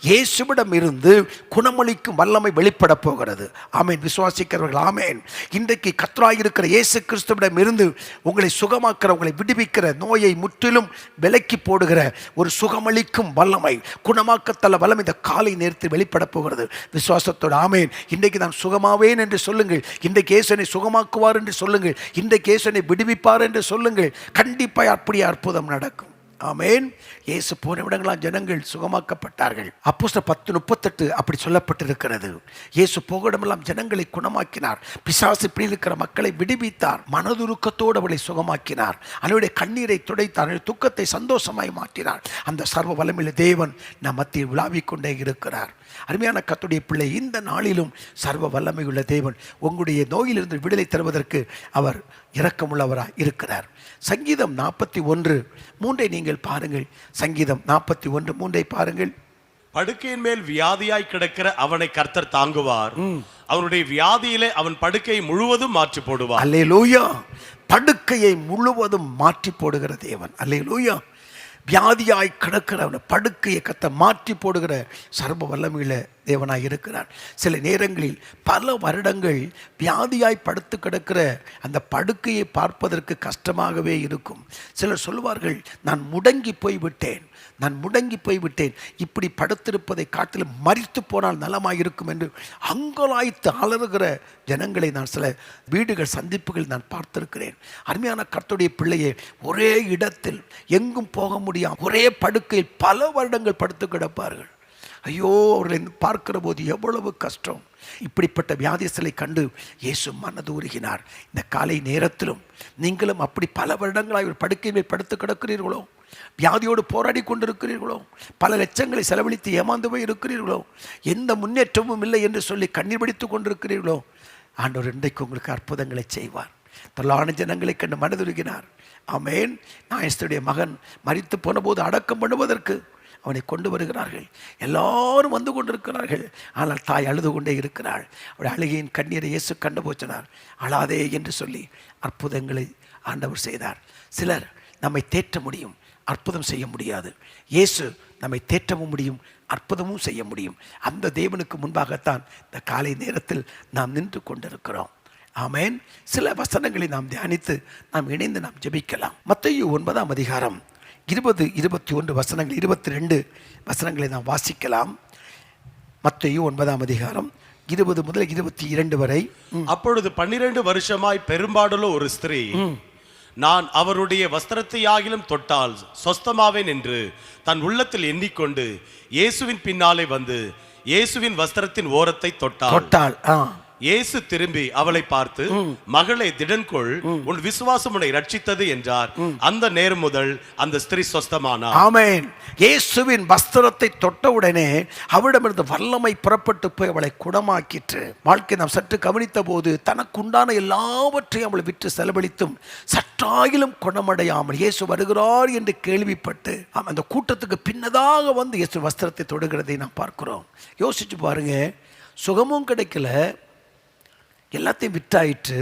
இயேசுவிடம் இருந்து குணமளிக்கும் வல்லமை வெளிப்பட போகிறது. ஆமென். விசுவாசிக்கிறவர்கள் ஆமென். இன்றைக்கு கர்த்தராய் இருக்கிற இயேசு கிறிஸ்துவிடம் இருந்து உங்களை சுகமாக்குற, உங்களை விடுவிக்கிற, நோயை முற்றிலும் விலக்கி போடுகிற ஒரு சுகமளிக்கும் வல்லமை, குணமாக்கத்தல வல்லமை இந்த காலை நேரத்தில் வெளிப்பட போகிறது. விசுவாசத்தோடு ஆமென். இன்றைக்கு நான் சுகமாவேன் என்று சொல்லுங்கள். இன்றைக்கு இயேசுவை சுகமாக்குவார் என்று சொல்லுங்கள். இன்றைக்கு இயேசுவை விடுவிப்பார் என்று சொல்லுங்கள். கண்டிப்பாக அப்படியே அற்புதம் நடக்கும். ஆமென். இயேசு போன இடங்களாம் ஜனங்கள் சுகமாக்கப்பட்டார்கள். அப்போஸ்தலர் 10:38 அப்படி சொல்லப்பட்டிருக்கிறது. இயேசு போகிடமெல்லாம் ஜனங்களை குணமாக்கினார். பிசாசு இப்படி இருக்கிற மக்களை விடுவித்தார். மனதுருக்கத்தோடு அவளை சுகமாக்கினார். அவனுடைய கண்ணீரை துடைத்தார். அவனுடைய துக்கத்தை சந்தோஷமாய் மாற்றினார். அந்த சர்வ வல்லமையுள்ள தேவன் நம் மத்தியில் விளாவிக் கொண்டே இருக்கிறார். அருமையான கர்த்தருடைய பிள்ளை, இந்த நாளிலும் சர்வ வல்லமையுள்ள தேவன் உங்களுடைய நோயிலிருந்து விடுதலை தருவதற்கு அவர் இரக்கமுள்ளவராய் இருக்கிறார். சங்கீதம் 41:3 நீங்கள் பாருங்கள். சங்கீதம் 41:3 பாருங்கள். படுக்கையின் மேல் வியாதியாய் கிடக்கிற அவனை கர்த்தர் தாங்குவார். அவனுடைய வியாதியிலே அவன் படுக்கையை முழுவதும் மாற்றி போடுவார். அல்லேலூயா. படுக்கையை முழுவதும் மாற்றி போடுகிற தேவன். அல்லேலூயா. வியாதியாய் கிடக்கிறவனை படுக்கையை கர்த்தர் மாற்றி போடுகிற சர்வ வல்லமையுள்ள தேவனாய் இருக்கிறார். சில நேரங்களில் பல வருடங்கள் வியாதியாய் படுத்து கிடக்கிற அந்த படுக்கையை பார்ப்பதற்கு கஷ்டமாகவே இருக்கும். சிலர் சொல்வார்கள், நான் முடங்கி போய்விட்டேன், நான் முடங்கி போய்விட்டேன், இப்படி படுத்திருப்பதை காட்டிலும் மரித்து போனால் நலமாக இருக்கும் என்று அங்கலாய்த்து அலறுகிற ஜனங்களை நான் சில வீடுகள், சந்திப்புகள் நான் பார்த்திருக்கிறேன். அருமையான கர்த்தருடைய பிள்ளையே, ஒரே இடத்தில் எங்கும் போக முடியாமல் ஒரே படுக்கையில் பல வருடங்கள் படுத்து கிடப்பார்கள். ஐயோ, அவர்களை பார்க்கிற போது எவ்வளவு கஷ்டம். இப்படிப்பட்ட வியாதிஸ்தலை கண்டு இயேசு மனது உருகினார். இந்த காலை நேரத்திலும் நீங்களும் அப்படி பல வருடங்களாக ஒரு படுக்கையில் படுத்து கிடக்கிறீர்களோ, வியாதியோடு போராடி கொண்டிருக்கிறீர்களோ, பல லட்சங்களை செலவழித்து ஏமாந்து போய் இருக்கிறீர்களோ, எந்த முன்னேற்றமும் இல்லை என்று சொல்லி கண்ணீர் பிடித்து கொண்டிருக்கிறீர்களோ, ஆண்டவர் இன்றைக்கு உங்களுக்கு அற்புதங்களை செய்வார். தொல்லான ஜனங்களை கண்டு மனதுருகினார். ஆமென். நாயஸ்தருடைய மகன் மரித்து போன போது அடக்கம் பண்ணுவதற்கு அவனை கொண்டு வருகிறார்கள். எல்லாரும் வந்து கொண்டிருக்கிறார்கள். ஆனால் தாய் அழுது கொண்டே இருக்கிறாள். அவருடைய அழுகையின் கண்ணீரை இயேசு கண்டு போச்சினார். அழாதே என்று சொல்லி அற்புதங்களை ஆண்டவர் செய்தார். சிலர் நம்மை தேற்ற முடியும், அற்புதம் செய்ய முடியாது. இயேசு நம்மை தேற்றவும் முடியும், அற்புதமும் செய்ய முடியும். அந்த தேவனுக்கு முன்பாகத்தான் இந்த காலை நேரத்தில் நாம் நின்று கொண்டிருக்கிறோம். ஆமென். சில வசனங்களை நாம் தியானித்து நாம் இணைந்து நாம் ஜெபிக்கலாம். மத்தேயு 9ஆம் அதிகாரம் 20, 21 வசனங்கள், 22 வசனங்களை நாம் வாசிக்கலாம். மத்தேயு 9ஆம் அதிகாரம் 20 முதல் 22 வரை. அப்பொழுது 12 வருஷமாய் பெரும்பாடுள்ள ஒரு ஸ்திரீ நான் அவருடைய வஸ்திரத்தையாகிலும் தொட்டால் சொஸ்தமாவேன் என்று தன் உள்ளத்தில் எண்ணிக்கொண்டு இயேசுவின் பின்னாலே வந்து இயேசுவின் வஸ்திரத்தின் ஓரத்தை தொட்டாள். இயேசு திரும்பி அவளை பார்த்து, மகளே திடன்கொள், உன் விசுவாசம் உன்னை ரட்சித்தது என்றார். அந்த நேரம் முதல் அந்த ஸ்திரீ சொஸ்தமானார். ஆமென். இயேசுவின் வஸ்திரத்தை தொட்டவுடனே அவளிடமிருந்து வல்லமை புறப்பட்டு போய் அவளை குணமாக்கிற்று. வாழ்க்கை நாம் சற்று கவனித்த போது தனக்குண்டான எல்லாவற்றையும் அவளை விற்று செலவழித்தும் சற்றாயிலும் குணமடையாமல் இயேசு வருகிறார் என்று கேள்விப்பட்டு அந்த கூட்டத்துக்கு பின்னதாக வந்து இயேசு வஸ்திரத்தை தொடுகிறதை நாம் பார்க்கிறோம். யோசிச்சு பாருங்க, சுகமும் கிடைக்கல, எல்லாத்தையும் விட்டாயிற்று,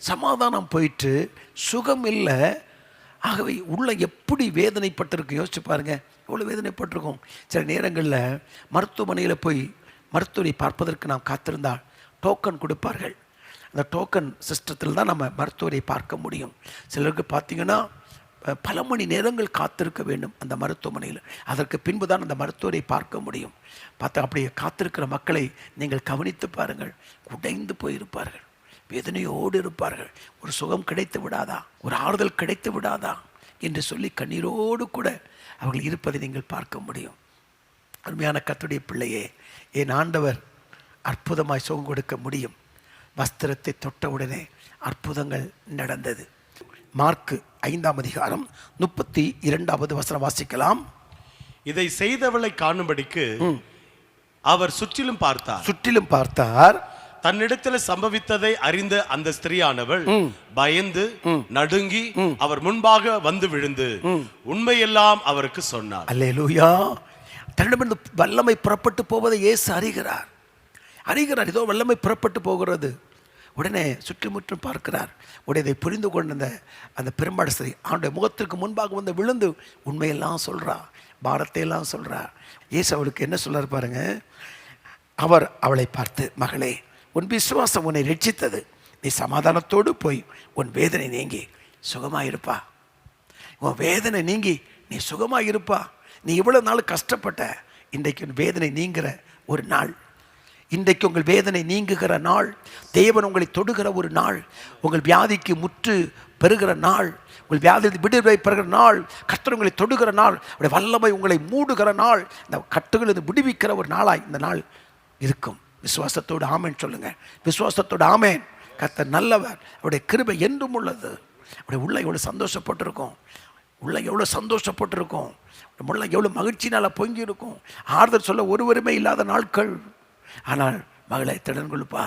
சமாதானம் போயிட்டு, சுகம் இல்லை. ஆகவே உள்ள எப்படி வேதனைப்பட்டிருக்கு யோசிச்சு பாருங்க, எவ்வளோ வேதனைப்பட்டிருக்கும். சில நேரங்களில் மருத்துவமனையில் போய் மருத்துவரை பார்ப்பதற்கு நாம் காத்திருந்தால் டோக்கன் கொடுப்பார்கள். அந்த டோக்கன் சிஸ்டத்தில் தான் நம்ம மருத்துவரை பார்க்க முடியும். சிலருக்கு பார்த்தீங்கன்னா பல மணி நேரங்கள் காத்திருக்க வேண்டும் அந்த மருத்துவமனையில். அதற்கு பின்பு தான் அந்த மருத்துவரை பார்க்க முடியும். பார்த்தா அப்படியே காத்திருக்கிற மக்களை நீங்கள் கவனித்து பாருங்கள். உடைந்து போயிருப்பார்கள், வேதனையோடு இருப்பார்கள். ஒரு சுகம் கிடைத்து விடாதா, ஒரு ஆறுதல் கிடைத்து விடாதா என்று சொல்லி கண்ணீரோடு கூட அவர்கள் இருப்பதை நீங்கள் பார்க்க முடியும். அருமையான கர்த்தருடைய பிள்ளையே, என் ஆண்டவர் அற்புதமாய் சுகம் கொடுக்க முடியும். வஸ்திரத்தை தொட்டவுடனே அற்புதங்கள் நடந்தது. மார்க்கு 5ஆம் அதிகாரம் 32வது வசனம் வாசிக்கலாம். இதை செய்தவளை காணும்படிக்கு அவர் சுற்றிலும் பார்த்தார். தன்னிடத்தில் சம்பவித்ததை அறிந்த அந்த ஸ்திரீயானவள் பயந்து நடுங்கி அவர் முன்பாக வந்து விழுந்து உண்மையெல்லாம் அவருக்கு சொன்னார். அல்லேலூயா. தன்னிடமிருந்து வல்லமை புறப்பட்டு போவதை இயேசு அறிகிறார். இதோ வல்லமை புறப்பட்டு போகிறது. உடனே சுற்றுமுற்றும் பார்க்கிறார். உடனே இதை புரிந்து கொண்ட அந்த பெரும்பாடு ஸ்திரீ அவனுடைய முகத்திற்கு முன்பாக வந்து விழுந்து உண்மையெல்லாம் சொல்றா, பாரத்தையெல்லாம் சொல்றா. இயேசு அவளுக்கு என்ன சொல்றாரு பாருங்க. அவர் அவளை பார்த்து, மகளே, உன் விசுவாசம் உன்னை ரட்சித்தது, நீ சமாதானத்தோடு போய் உன் வேதனை நீங்கி சுகமாயிருப்பா. உன் வேதனை நீங்கி நீ சுகமாயிருப்பா. நீ இவ்வளவு நாள் கஷ்டப்பட்ட, இன்றைக்கு உன் வேதனை நீங்கிற ஒரு நாள். இன்றைக்கு உங்கள் வேதனை நீங்குகிற நாள். தேவன் உங்களை தொடுகிற ஒரு நாள். உங்கள் வியாதிக்கு முற்று பெறுகிற நாள். உங்கள் வியாதி விடுதலை பெறுகிற நாள். கர்த்தர் உங்களை தொடுகிற நாள். அவருடைய வல்லமை உங்களை மூடுகிற நாள். இந்த கட்டுகளிலிருந்து விடுவிக்கிற ஒரு நாளாய் இந்த நாள் இருக்கும். விசுவாசத்தோடு ஆமேன் சொல்லுங்க. விசுவாசத்தோடு ஆமேன். கர்த்தர் நல்லவர், அவருடைய கிருபை என்றும் உள்ளது. அவருடைய உள்ள எவ்வளோ சந்தோஷப்பட்டிருக்கும், உள்ள எவ்வளோ சந்தோஷப்பட்டிருக்கும், உள்ள எவ்வளோ மகிழ்ச்சினால் பொங்கி இருக்கும். ஆறுதல் சொல்ல ஒருவருமே இல்லாத நாட்கள். ஆனால் மகளை திடன் கொள்ளுப்பா.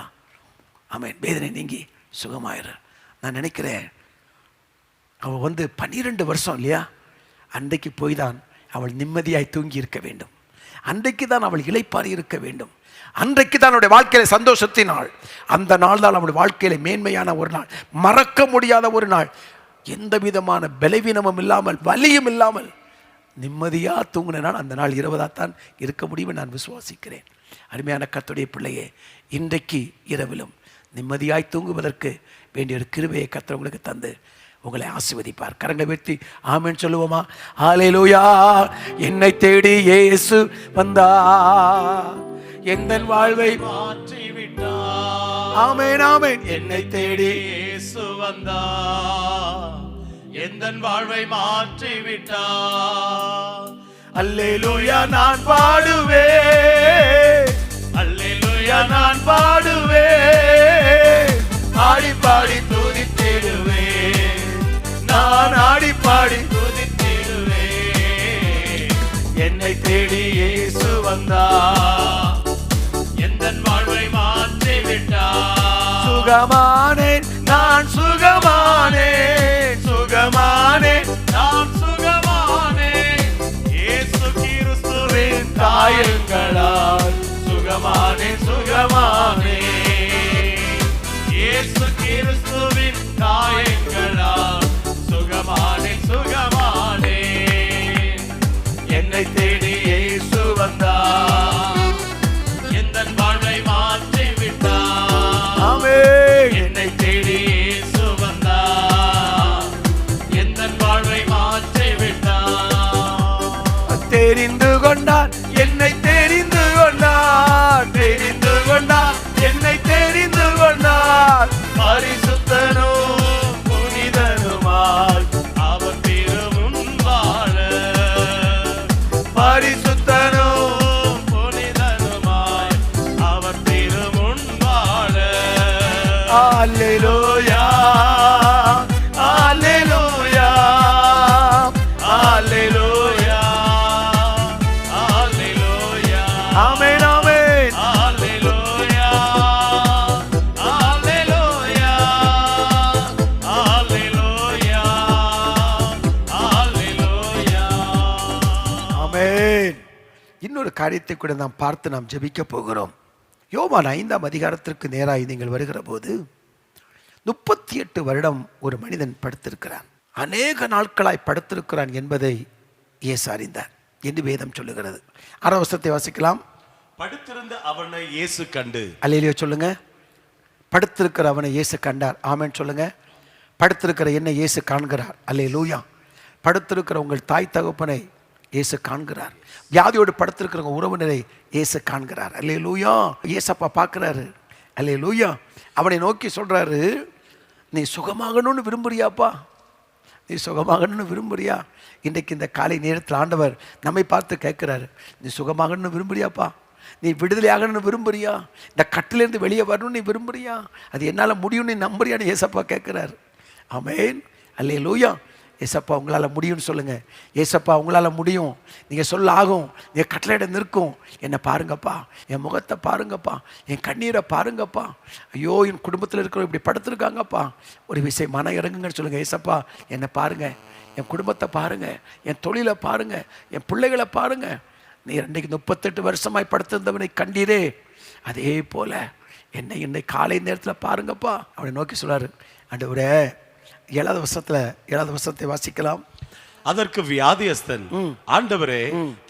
ஆமென். வேதனை நீங்கி சுகமாயிரு. நான் நினைக்கிறேன், அவள் வந்து 12 வருஷம் இல்லையா, அன்றைக்கு போய் தான் அவள் நிம்மதியாய் தூங்கி இருக்க வேண்டும். அன்றைக்கு தான் அவள் இளைப்பாறி இருக்க வேண்டும். அன்றைக்கு தான் அவளுடைய வாழ்க்கையில சந்தோஷத்தின் நாள். அந்த நாள் தான் அவளுடைய வாழ்க்கையில மேன்மையான ஒரு நாள், மறக்க முடியாத ஒரு நாள். எந்த விதமான பலவீனமும் இல்லாமல், வலியும் இல்லாமல் நிம்மதியாக தூங்கின நாள் அந்த நாள் இரவதாத்தான் இருக்க முடியும் நான் விசுவாசிக்கிறேன். அருமையான கர்த்தருடைய பிள்ளையே, இன்றைக்கு இரவிலும் நிம்மதியாய் தூங்குவதற்கு வேண்டிய ஒரு கிருபையை கர்த்தர் உங்களுக்கு தந்து உங்களை ஆசீர்வதிப்பார். கரங்களை வெட்டி ஆமென் சொல்லுவோமா? ஹல்லேலூயா. என்னை தேடி இயேசு வந்தார், எந்தன் வாழ்வை மாற்றி விட்டார். ஆமென் ஆமென். என்னை தேடி இயேசு வந்தார், எந்தன் வாழ்வை மாற்றி விட்டார். அல்லேலூயா நான் பாடுவேன், அல்லேலூயா நான் பாடுவேன், ஆடி பாடி துதித்திடுவேன், நான் ஆடி பாடி துதித்திடுவேன். என்னை தேடி இயேசு வந்தார், எந்தன் வாழ்வை மாற்றி விட்டார். சுகமானேன் நான் சுகமானேன், சுகமானேன் நான் சுகமானேன். இயேசு கிறிஸ்துவின் காயங்களால் சுகமானேன் சுகமானேன், இயேசு கிறிஸ்துவின் காயங்களால் சுகமானேன் சுகமானேன். என்னை தேடி இயேசு வந்தார், எந்தன் வாழ்வை மாற்றி விட்டார். ஆமென். என்னை தேடி இயேசு வந்தார், இன்னொரு காரியத்தை கூட நாம் பார்த்து நாம் ஜெபிக்க போகிறோம். யோவான் 5ஆம் அதிகாரத்திற்கு நேராக நீங்கள் வருகிற போது 38 வருடம் ஒரு மனிதன் படுத்திருக்கிறான். அநேக நாட்களாய் படுத்திருக்கிறான் என்பதை இயேசு அறிந்தார் என்று வேதம் சொல்லுகிறது. 6ஆம் வசனத்தை வாசிக்கலாம். படுத்திருந்த அவனை இயேசு கண்டு. அல்லேலூயா சொல்லுங்க. படுத்திருக்கிற அவனை இயேசு கண்டார். ஆமென் சொல்லுங்க. படுத்திருக்கிற என்னை இயேசு காண்கிறார். அல்லேலூயா. படுத்திருக்கிற உங்கள் தாய் தகப்பனை இயேசு காண்கிறார். வியாதியோடு படுத்திருக்கிற உறவினரை இயேசு காண்கிறார். அல்லேலூயா. இயேசப்பா பார்க்கிறாரு. அல்லேலூயா. அவனை நோக்கி சொல்றாரு, நீ சுகமாகணும்னு விரும்புறியாப்பா? நீ சுகமாகணும்னு விரும்புறியா? இன்றைக்கு இந்த காலை நேரத்தில் ஆண்டவர் நம்மை பார்த்து கேட்கிறாரு, நீ சுகமாகணும்னு விரும்புறியாப்பா? நீ விடுதலை ஆகணும்னு விரும்புறியா? இந்த கட்டிலேருந்து வெளியே வரணும்னு நீ விரும்புறியா? அது என்னால் முடியும்னு நீ நம்புறியான்னு ஏசப்பா கேட்குறாரு. ஆமென். அல்லேலூயா. ஏசப்பா உங்களால் முடியும்னு சொல்லுங்கள். ஏசப்பா உங்களால் முடியும். நீங்கள் சொல்ல ஆகும். என் கட்டளையிட நிற்கும். என்னை பாருங்கப்பா, என் முகத்தை பாருங்கப்பா, என் கண்ணீரை பாருங்கப்பா. ஐயோ, என் குடும்பத்தில் இருக்கிற இப்படி படுத்துருக்காங்கப்பா. ஒரு விஷயம் மன இறங்குங்கன்னு சொல்லுங்கள். ஏசப்பா என்னை பாருங்கள், என் குடும்பத்தை பாருங்கள், என் தொழிலை பாருங்கள், என் பிள்ளைகளை பாருங்கள். நீ இன்றைக்கு 38 வருஷமாய் படுத்திருந்தவனை கண்டீரே, அதே போல என்னை இன்னைக்கு காலை நேரத்தில் பாருங்கப்பா. அவனை நோக்கி சொல்றாரு. ஆண்டவரே, 7வது வசனத்தை வாசிக்கலாம். அதற்கு வியாதியஸ்தன், ஆண்டவரே,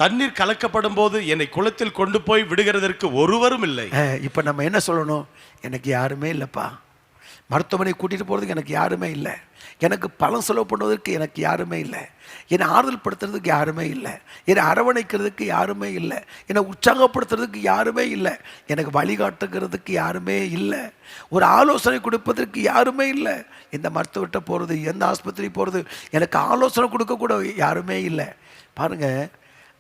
தண்ணீர் கலக்கப்படும் போது என்னை குளத்தில் கொண்டு போய் விடுகிறதற்கு ஒருவரும் இல்லை. இப்ப நம்ம என்ன சொல்லணும்? எனக்கு யாருமே இல்லைப்பா. மருத்துவமனை கூட்டிட்டு போறதுக்கு எனக்கு யாருமே இல்லை. எனக்கு பணம் செலவு பண்ணுவதற்கு எனக்கு யாருமே இல்லை. என்னை ஆறுதல் படுத்துறதுக்கு யாருமே இல்லை. என்னை அரவணைக்கிறதுக்கு யாருமே இல்லை. என்னை உற்சாகப்படுத்துறதுக்கு யாருமே இல்லை. எனக்கு வழிகாட்டுகிறதுக்கு யாருமே இல்லை. ஒரு ஆலோசனை கொடுப்பதற்கு யாருமே இல்லை. எந்த மருத்துவர்கிட்ட போகிறது, எந்த ஆஸ்பத்திரி போகிறது, எனக்கு ஆலோசனை கொடுக்கக்கூட யாருமே இல்லை. பாருங்க,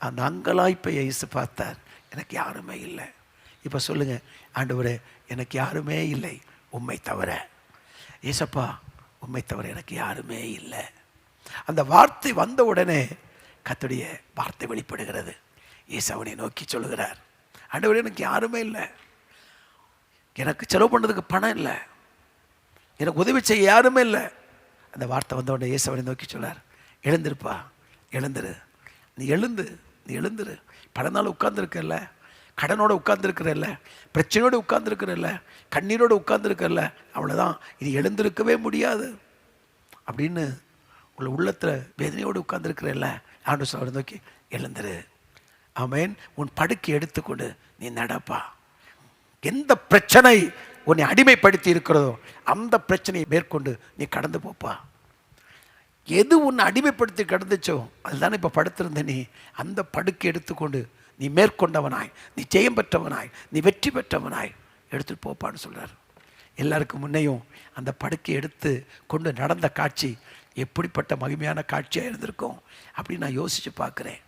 அந்த அங்கலாய்ப்பை இயேசு பார்த்தார். எனக்கு யாருமே இல்லை. இப்போ சொல்லுங்க, ஆண்டவரே, எனக்கு யாருமே இல்லை உம்மை தவிர. ஏசப்பா, உம்மை தவிர எனக்கு யாருமே இல்லை. அந்த வார்த்தை வந்த உடனே கர்த்தருடைய வார்த்தை வெளிப்படுகிறது. இயேசு அவனை நோக்கி சொல்லுகிறார், ஆண்டவரே, எனக்கு யாருமே இல்லை. எனக்கு செலவு பண்ணுறதுக்கு பணம் இல்லை. எனக்கு உதவி செய்ய யாருமே இல்லை. அந்த வார்த்தை வந்த உடனே இயேசு அவனை நோக்கி சொன்னார், எழுந்திருப்பா, எழுந்துரு. நீ எழுந்துரு. பல நாள் உட்கார்ந்துருக்கல, கடனோடு உட்கார்ந்துருக்கிறல்ல, பிரச்சனையோடு உட்கார்ந்துருக்கிறல்ல, கண்ணீரோடு உட்கார்ந்துருக்கல, அவ்வளோதான், இது எழுந்திருக்கவே முடியாது அப்படின்னு உள்ள உள்ளத்தில் வேதனையோடு உட்கார்ந்துருக்கிறல்ல. ஆண்டு சொல்ல நோக்கி எழுந்துரு. ஆமென். உன் படுக்கை எடுத்துக்கொண்டு நீ நடப்பா. எந்த பிரச்சனை உன்னை அடிமைப்படுத்தி இருக்கிறதோ அந்த பிரச்சனையை மேற்கொண்டு நீ கடந்து போப்பா. எது உன்னை அடிமைப்படுத்தி கடந்துச்சோ அதுதானே இப்போ படுத்திருந்த நீ. அந்த படுக்கை எடுத்துக்கொண்டு நீ மேற்கொண்டவனாய், நீ ஜெயம் பெற்றவனாய், நீ வெற்றி பெற்றவனாய் எடுத்துட்டு போப்பான்னு சொல்றார். எல்லாருக்கும் முன்னையும் அந்த படுக்கை எடுத்து கொண்டு நடந்த காட்சி எப்படிப்பட்ட மகிமையான காட்சியாக இருந்திருக்கும் அப்படின்னு நான் யோசித்து பார்க்குறேன்.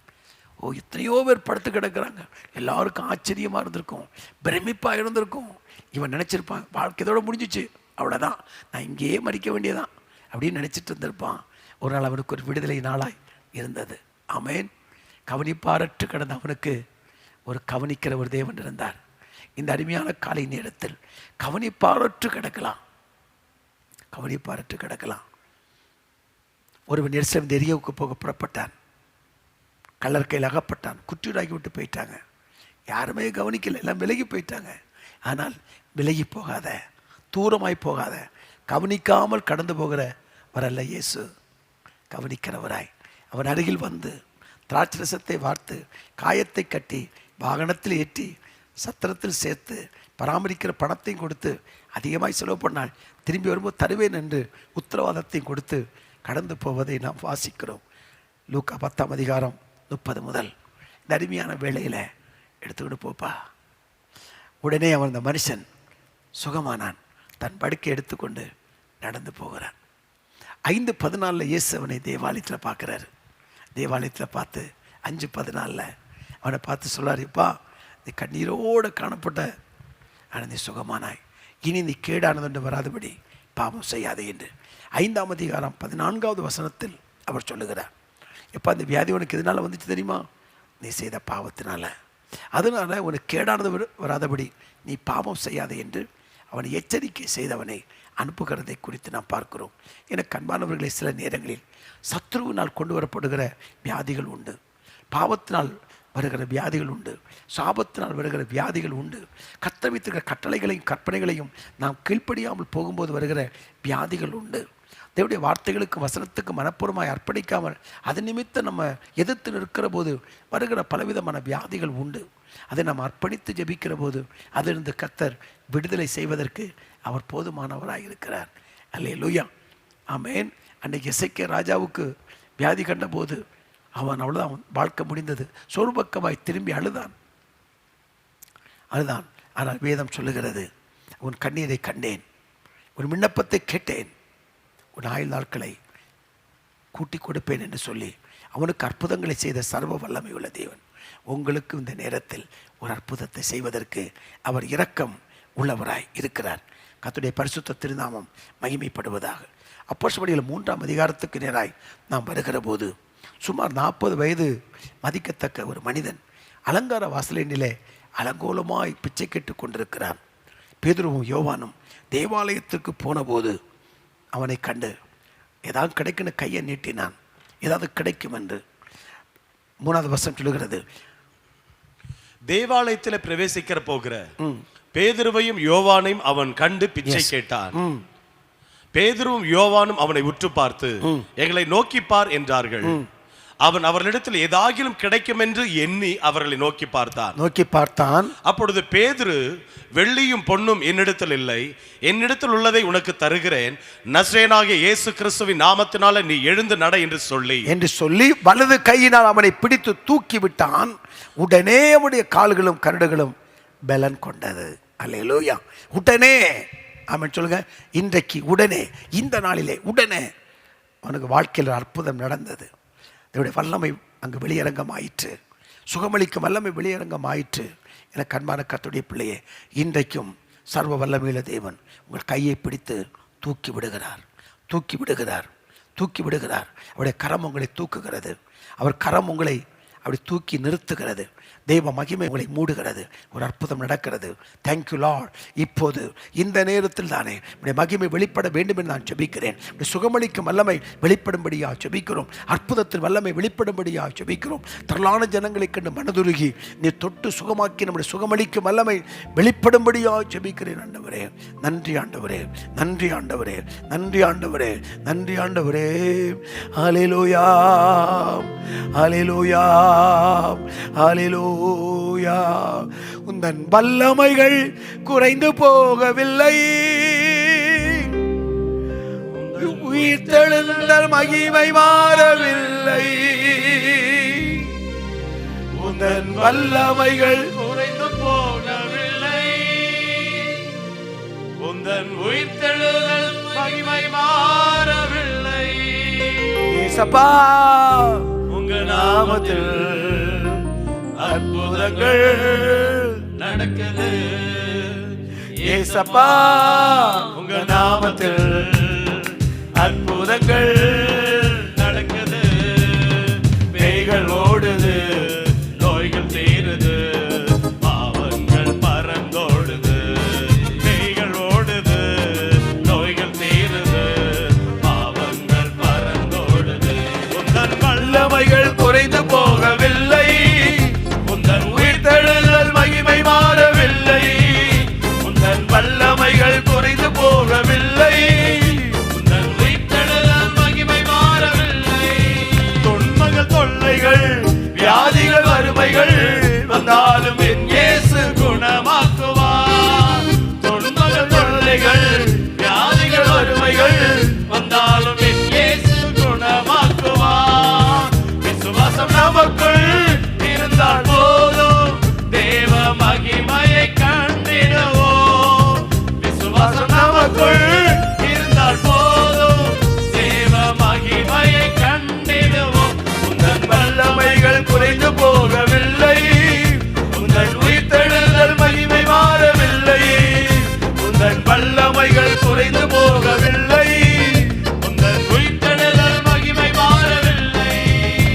ஓ, எத்தனையோ பேர் படுத்து கிடக்கிறாங்க. எல்லாருக்கும் ஆச்சரியமாக இருந்திருக்கும், பிரமிப்பாக இருந்திருக்கும். இவன் நினச்சிருப்பான், வாழ்க்கை இதோட முடிஞ்சிச்சு, அவ்வளோதான், நான் இங்கேயே மறிக்க வேண்டியதான் அப்படின்னு நினச்சிட்டு இருந்திருப்பான். ஒரு நாள் அவனுக்கு ஒரு விடுதலை நாளாய் இருந்தது. ஆமென். கவனிப்பாரற்று கிடந்த அவனுக்கு ஒரு கவனிக்கிற ஒரு தேவன் இருந்தார். இந்த அருமையான காலை நேரத்தில் கவனிப்பாரற்று கிடக்கலாம். ஒருவன் எருசலேம் எரியோவுக்கு போக புறப்பட்டான். கல்லறையில் அகப்பட்டான். குற்றியூராகி விட்டு போயிட்டாங்க. யாருமே கவனிக்கல, எல்லாம் விலகி போயிட்டாங்க. ஆனால் விலகி போகாத, தூரமாய் போகாத, கவனிக்காமல் கடந்து போகிற வரல்ல இயேசு. கவனிக்கிறவராய் அவன் அருகில் வந்து திராட்சரசத்தை வார்த்து காயத்தை கட்டி வாகனத்தில் ஏற்றி சத்திரத்தில் சேர்த்து பராமரிக்கிற பணத்தையும் கொடுத்து அதிகமாய் செலவு பண்ணால் திரும்பி வரும்போது தருவேன் என்று உத்தரவாதத்தையும் கொடுத்து கடந்து போவதை நாம் வாசிக்கிறோம். லூக்கா 10ஆம் அதிகாரம் 30 முதல். இந்த அருமையான வேளையில் எடுத்துக்கிட்டு போப்பா. உடனே அவன், அந்த மனுஷன் சுகமானான். தன் படுக்கை எடுத்துக்கொண்டு நடந்து போகிறான். 5:14 இயேசு அவனை தேவாலயத்தில் பார்க்குறாரு. தேவாலயத்தில் பார்த்து 5:14 அவனை பார்த்து சொல்றாரு, இப்பா, நீ கண்ணீரோடு காணப்பட்ட, ஆனால் நீ சுகமானாய். இனி நீ கேடானது வராதபடி பாவம் செய்யாதே என்று 5ஆம் அதிகாரம் 14வது வசனத்தில் அவர் சொல்லுகிறார். எப்போ அந்த வியாதி உனக்கு எதனால வந்துச்சு தெரியுமா? நீ செய்த பாவத்தினால. அதனால உனக்கு கேடானது வராதபடி நீ பாவம் செய்யாதே என்று அவனை எச்சரிக்கை செய்தவனை அனுப்புகிறதை குறித்து நாம் பார்க்கிறோம். எனக்கு அன்பானவர்களை, சில நேரங்களில் சத்ருவினால் கொண்டு வரப்படுகிற வியாதிகள் உண்டு. பாவத்தினால் வருகிற வியாதிகள் உண்டு. சாபத்தினால் வருகிற வியாதிகள் உண்டு. கர்த்தர் வைத்திருக்கிற கட்டளைகளையும் கற்பனைகளையும் நாம் கீழ்ப்படியாமல் போகும்போது வருகிற வியாதிகள் உண்டு. தேவனுடைய வார்த்தைகளுக்கு வசனத்துக்கு மனப்பூர்வமாய் அர்ப்பணிக்காமல் அது நிமித்தம் நம்ம எதிர்த்து நிற்கிற போது வருகிற பலவிதமான வியாதிகள் உண்டு. அதை நாம் அர்ப்பணித்து ஜெபிக்கிற போது அதிலிருந்து கர்த்தர் விடுதலை செய்வதற்கு அவர் போதுமானவராக இருக்கிறார். அல்லேலூயா, ஆமென். அன்றைக்கு எசேக்கியா ராஜாவுக்கு வியாதி கண்ட போது அவன் அவ்வளோதான், வாழ்க்கை முடிந்தது. சோர்பக்கமாய் திரும்பி அழுதான். ஆனால் வேதம் சொல்லுகிறது, உன் கண்ணீரை கண்டேன், உன் விண்ணப்பத்தை கேட்டேன், உன் ஆயுள் நாட்களை கூட்டி கொடுப்பேன் என்று சொல்லி அவனுக்கு அற்புதங்களை செய்த சர்வ வல்லமை உள்ள தேவன் உங்களுக்கு இந்த நேரத்தில் ஒரு அற்புதத்தை செய்வதற்கு அவர் இரக்கம் உள்ளவராய் இருக்கிறார். கர்த்தருடைய பரிசுத்த திருநாமம் மகிமைப்படுவதாக. அப்போஸ்தலர் 3ஆம் அதிகாரத்துக்கு நேராய் நாம் வருகிற போது சுமார் 40 வயது மதிக்கத்தக்க ஒரு மனிதன் அலங்கார வாசலினிலே அலங்கோலமாய் பிச்சை கேட்டு கொண்டிருக்கிறான். பேதுருவும் யோவானும் தேவாலயத்திற்கு போன போது அவனை கண்டு ஏதாவது கிடைக்குன்னு கையை நீட்டினான். ஏதாவது கிடைக்கும் என்று 3வது வசனம் சொல்லுகிறது. தேவாலயத்தில் பிரவேசிக்கிற போகிற பேதுருவையும் யோவானையும் அவன் கண்டு பிச்சை கேட்டான். பேதுருவும் யோவானும் அவனை உற்று பார்த்து எங்களை நோக்கி பார் என்றார்கள். அவன் அவர்களிடத்தில் ஏதாகிலும் கிடைக்கும் என்று எண்ணி அவர்களை நோக்கி பார்த்தான். அப்பொழுது பேதுரு, வெள்ளியும் பொன்னும் என்னிடத்தில் இல்லை, என்னிடத்தில் உள்ளதை உனக்கு தருகிறேன், நசரேயனாகிய இயேசு கிறிஸ்துவின் நாமத்தினால நீ எழுந்து நட என்று சொல்லி வலது கையினால் அவனை பிடித்து தூக்கி விட்டான். உடனே அவனுடைய கால்களும் கரடுகளும் பலன் கொண்டது. அல்லேலூயா, உடனே. ஆமென் சொல்லுங்க. இன்றைக்கு உடனே, இந்த நாளிலே உடனே அவனுக்கு வாழ்க்கையில் அற்புதம் நடந்தது. இதனுடைய வல்லமை அங்கு வெளியரங்கம் ஆயிற்று. சுகமளிக்கும் வல்லமை வெளியரங்கம் ஆயிற்று. எனக்கு அன்பான கர்த்தருடைய பிள்ளையே, இன்றைக்கும் சர்வ வல்லமையுள்ள தேவன் உங்கள் கையை பிடித்து தூக்கி விடுகிறார். அவருடைய கரம் உங்களை தூக்குகிறது. அவர் கரம் உங்களை அப்படி தூக்கி நிறுத்துகிறது. தெய்வ மகிமை உங்களை மூடுகிறது. ஒரு அற்புதம் நடக்கிறது. Thank you Lord. இப்போது இந்த நேரத்தில் தானே உடைய மகிமை வெளிப்பட வேண்டும் என்று நான் ஜெபிக்கிறேன். சுகமளிக்கும் வல்லமை வெளிப்படும்படியா ஜெபிக்கிறோம். அற்புதத்தின் வல்லமை வெளிப்படும்படியா ஜெபிக்கிறோம். திரளான ஜனங்களை கண்டு மனதுருகி நீ தொட்டு சுகமாக்கி நம்முடைய சுகமளிக்கும் வல்லமை வெளிப்படும்படியா ஜெபிக்கிறேன். ஆண்டவரே, நன்றி ஆண்டவரே, நன்றி ஆண்டவரே, நன்றி ஆண்டவரே, நன்றி ஆண்டவரே. ஹல்லேலூயா, ஹல்லேலூயா, ஹல்லேலூயா. உந்தன் வல்லமைகள் குறைந்து போகவில்லை, உயிர்த்தெழுந்தல் மகிமை மாறவில்லை. உந்தன் வல்லமைகள் குறைந்து போகவில்லை, உந்தன் உயிர்த்தெழுதல் மகிமை மாறவில்லை. இயேசப்பா, உங்க நாமத்தில் அற்புதங்கள் நடக்குது. இயேசப்பா, உங்க நாமத்தில் அற்புதங்கள் நடக்குது. பேய்கள் ஓடுது, நோய்கள் தீருது, பாவங்கள் பறந்தோடுது. பேய்கள் ஓடுது, நோய்கள் தீருது, பாவங்கள் பறந்தோடுது. உந்தன் வல்லமைகள் குறைந்து போகவில்லை, உந்தன் உயிர்த்தெழுதல் மகிமை மாறவில்லை. உந்தன் வல்லமைகள் குறைந்து போகவில்லை, உந்தன் உயிர்த்தெழுதல் மகிமை மாறவில்லை. தொன்மைகள், தொல்லைகள், வியாதிகள், வறுமைகள் வந்தாலும் என் இயேசு குணமாக்குவார். தொன்மைகள், தொல்லைகள், வியாதிகள், வறுமைகள் வந்தாலும் என் இயேசு குணமாக்குவார். விசுவாசம் நமக்குள் இருந்தால் போதும், தேவ மகிமையை கண்டிடுவோம். விசுவாசம் நமக்குள் இருந்தால் போதும், தேவ மகிமையை கண்டிடுவோம். உந்தன் வல்லமைகள் குறைந்து போகவில்லை, உந்தன் உயிர்த்தெழுதல் மகிமை மாறவில்லை. உந்தன் வல்லமைகள் குறைந்து போகவில்லை, உந்தன் உயிர்த்தெழுதல் மகிமை மாறவில்லை.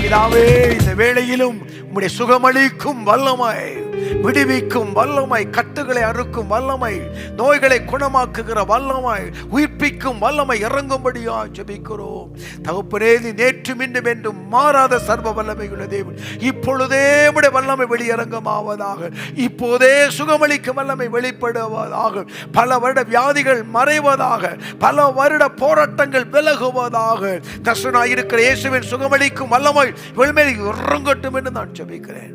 பிதாவே, இந்த வேளையிலும் உம்முடைய சுகமளிக்கும் வல்லமை விடுவிக்கும் வல்லமை, கட்டுகளை அறுக்கும் வல்லமை, நோய்களை குணமாக்குகிற வல்லமை, உயிர்ப்பிக்கும் வல்லமை இறங்கும்படியா ஜெபிக்கிறோம். தகப்பனே, நீ நேற்று மீண்டும் என்றும் மாறாத சர்வ வல்லமை உள்ள தேவன். இப்பொழுதே உம்முடைய வல்லமை வெளியரங்கமாவதாக. இப்போதே சுகமளிக்கும் வல்லமை வெளிப்படுவதாக. பல வருட வியாதிகள் மறைவதாக. பல வருட போராட்டங்கள் விலகுவதாக. கர்த்தராயிருக்கிற இயேசுவின் சுகமளிக்கும் வல்லமை வெளிமேல் இறங்கட்டும் என்று நான் ஜெபிக்கிறேன்.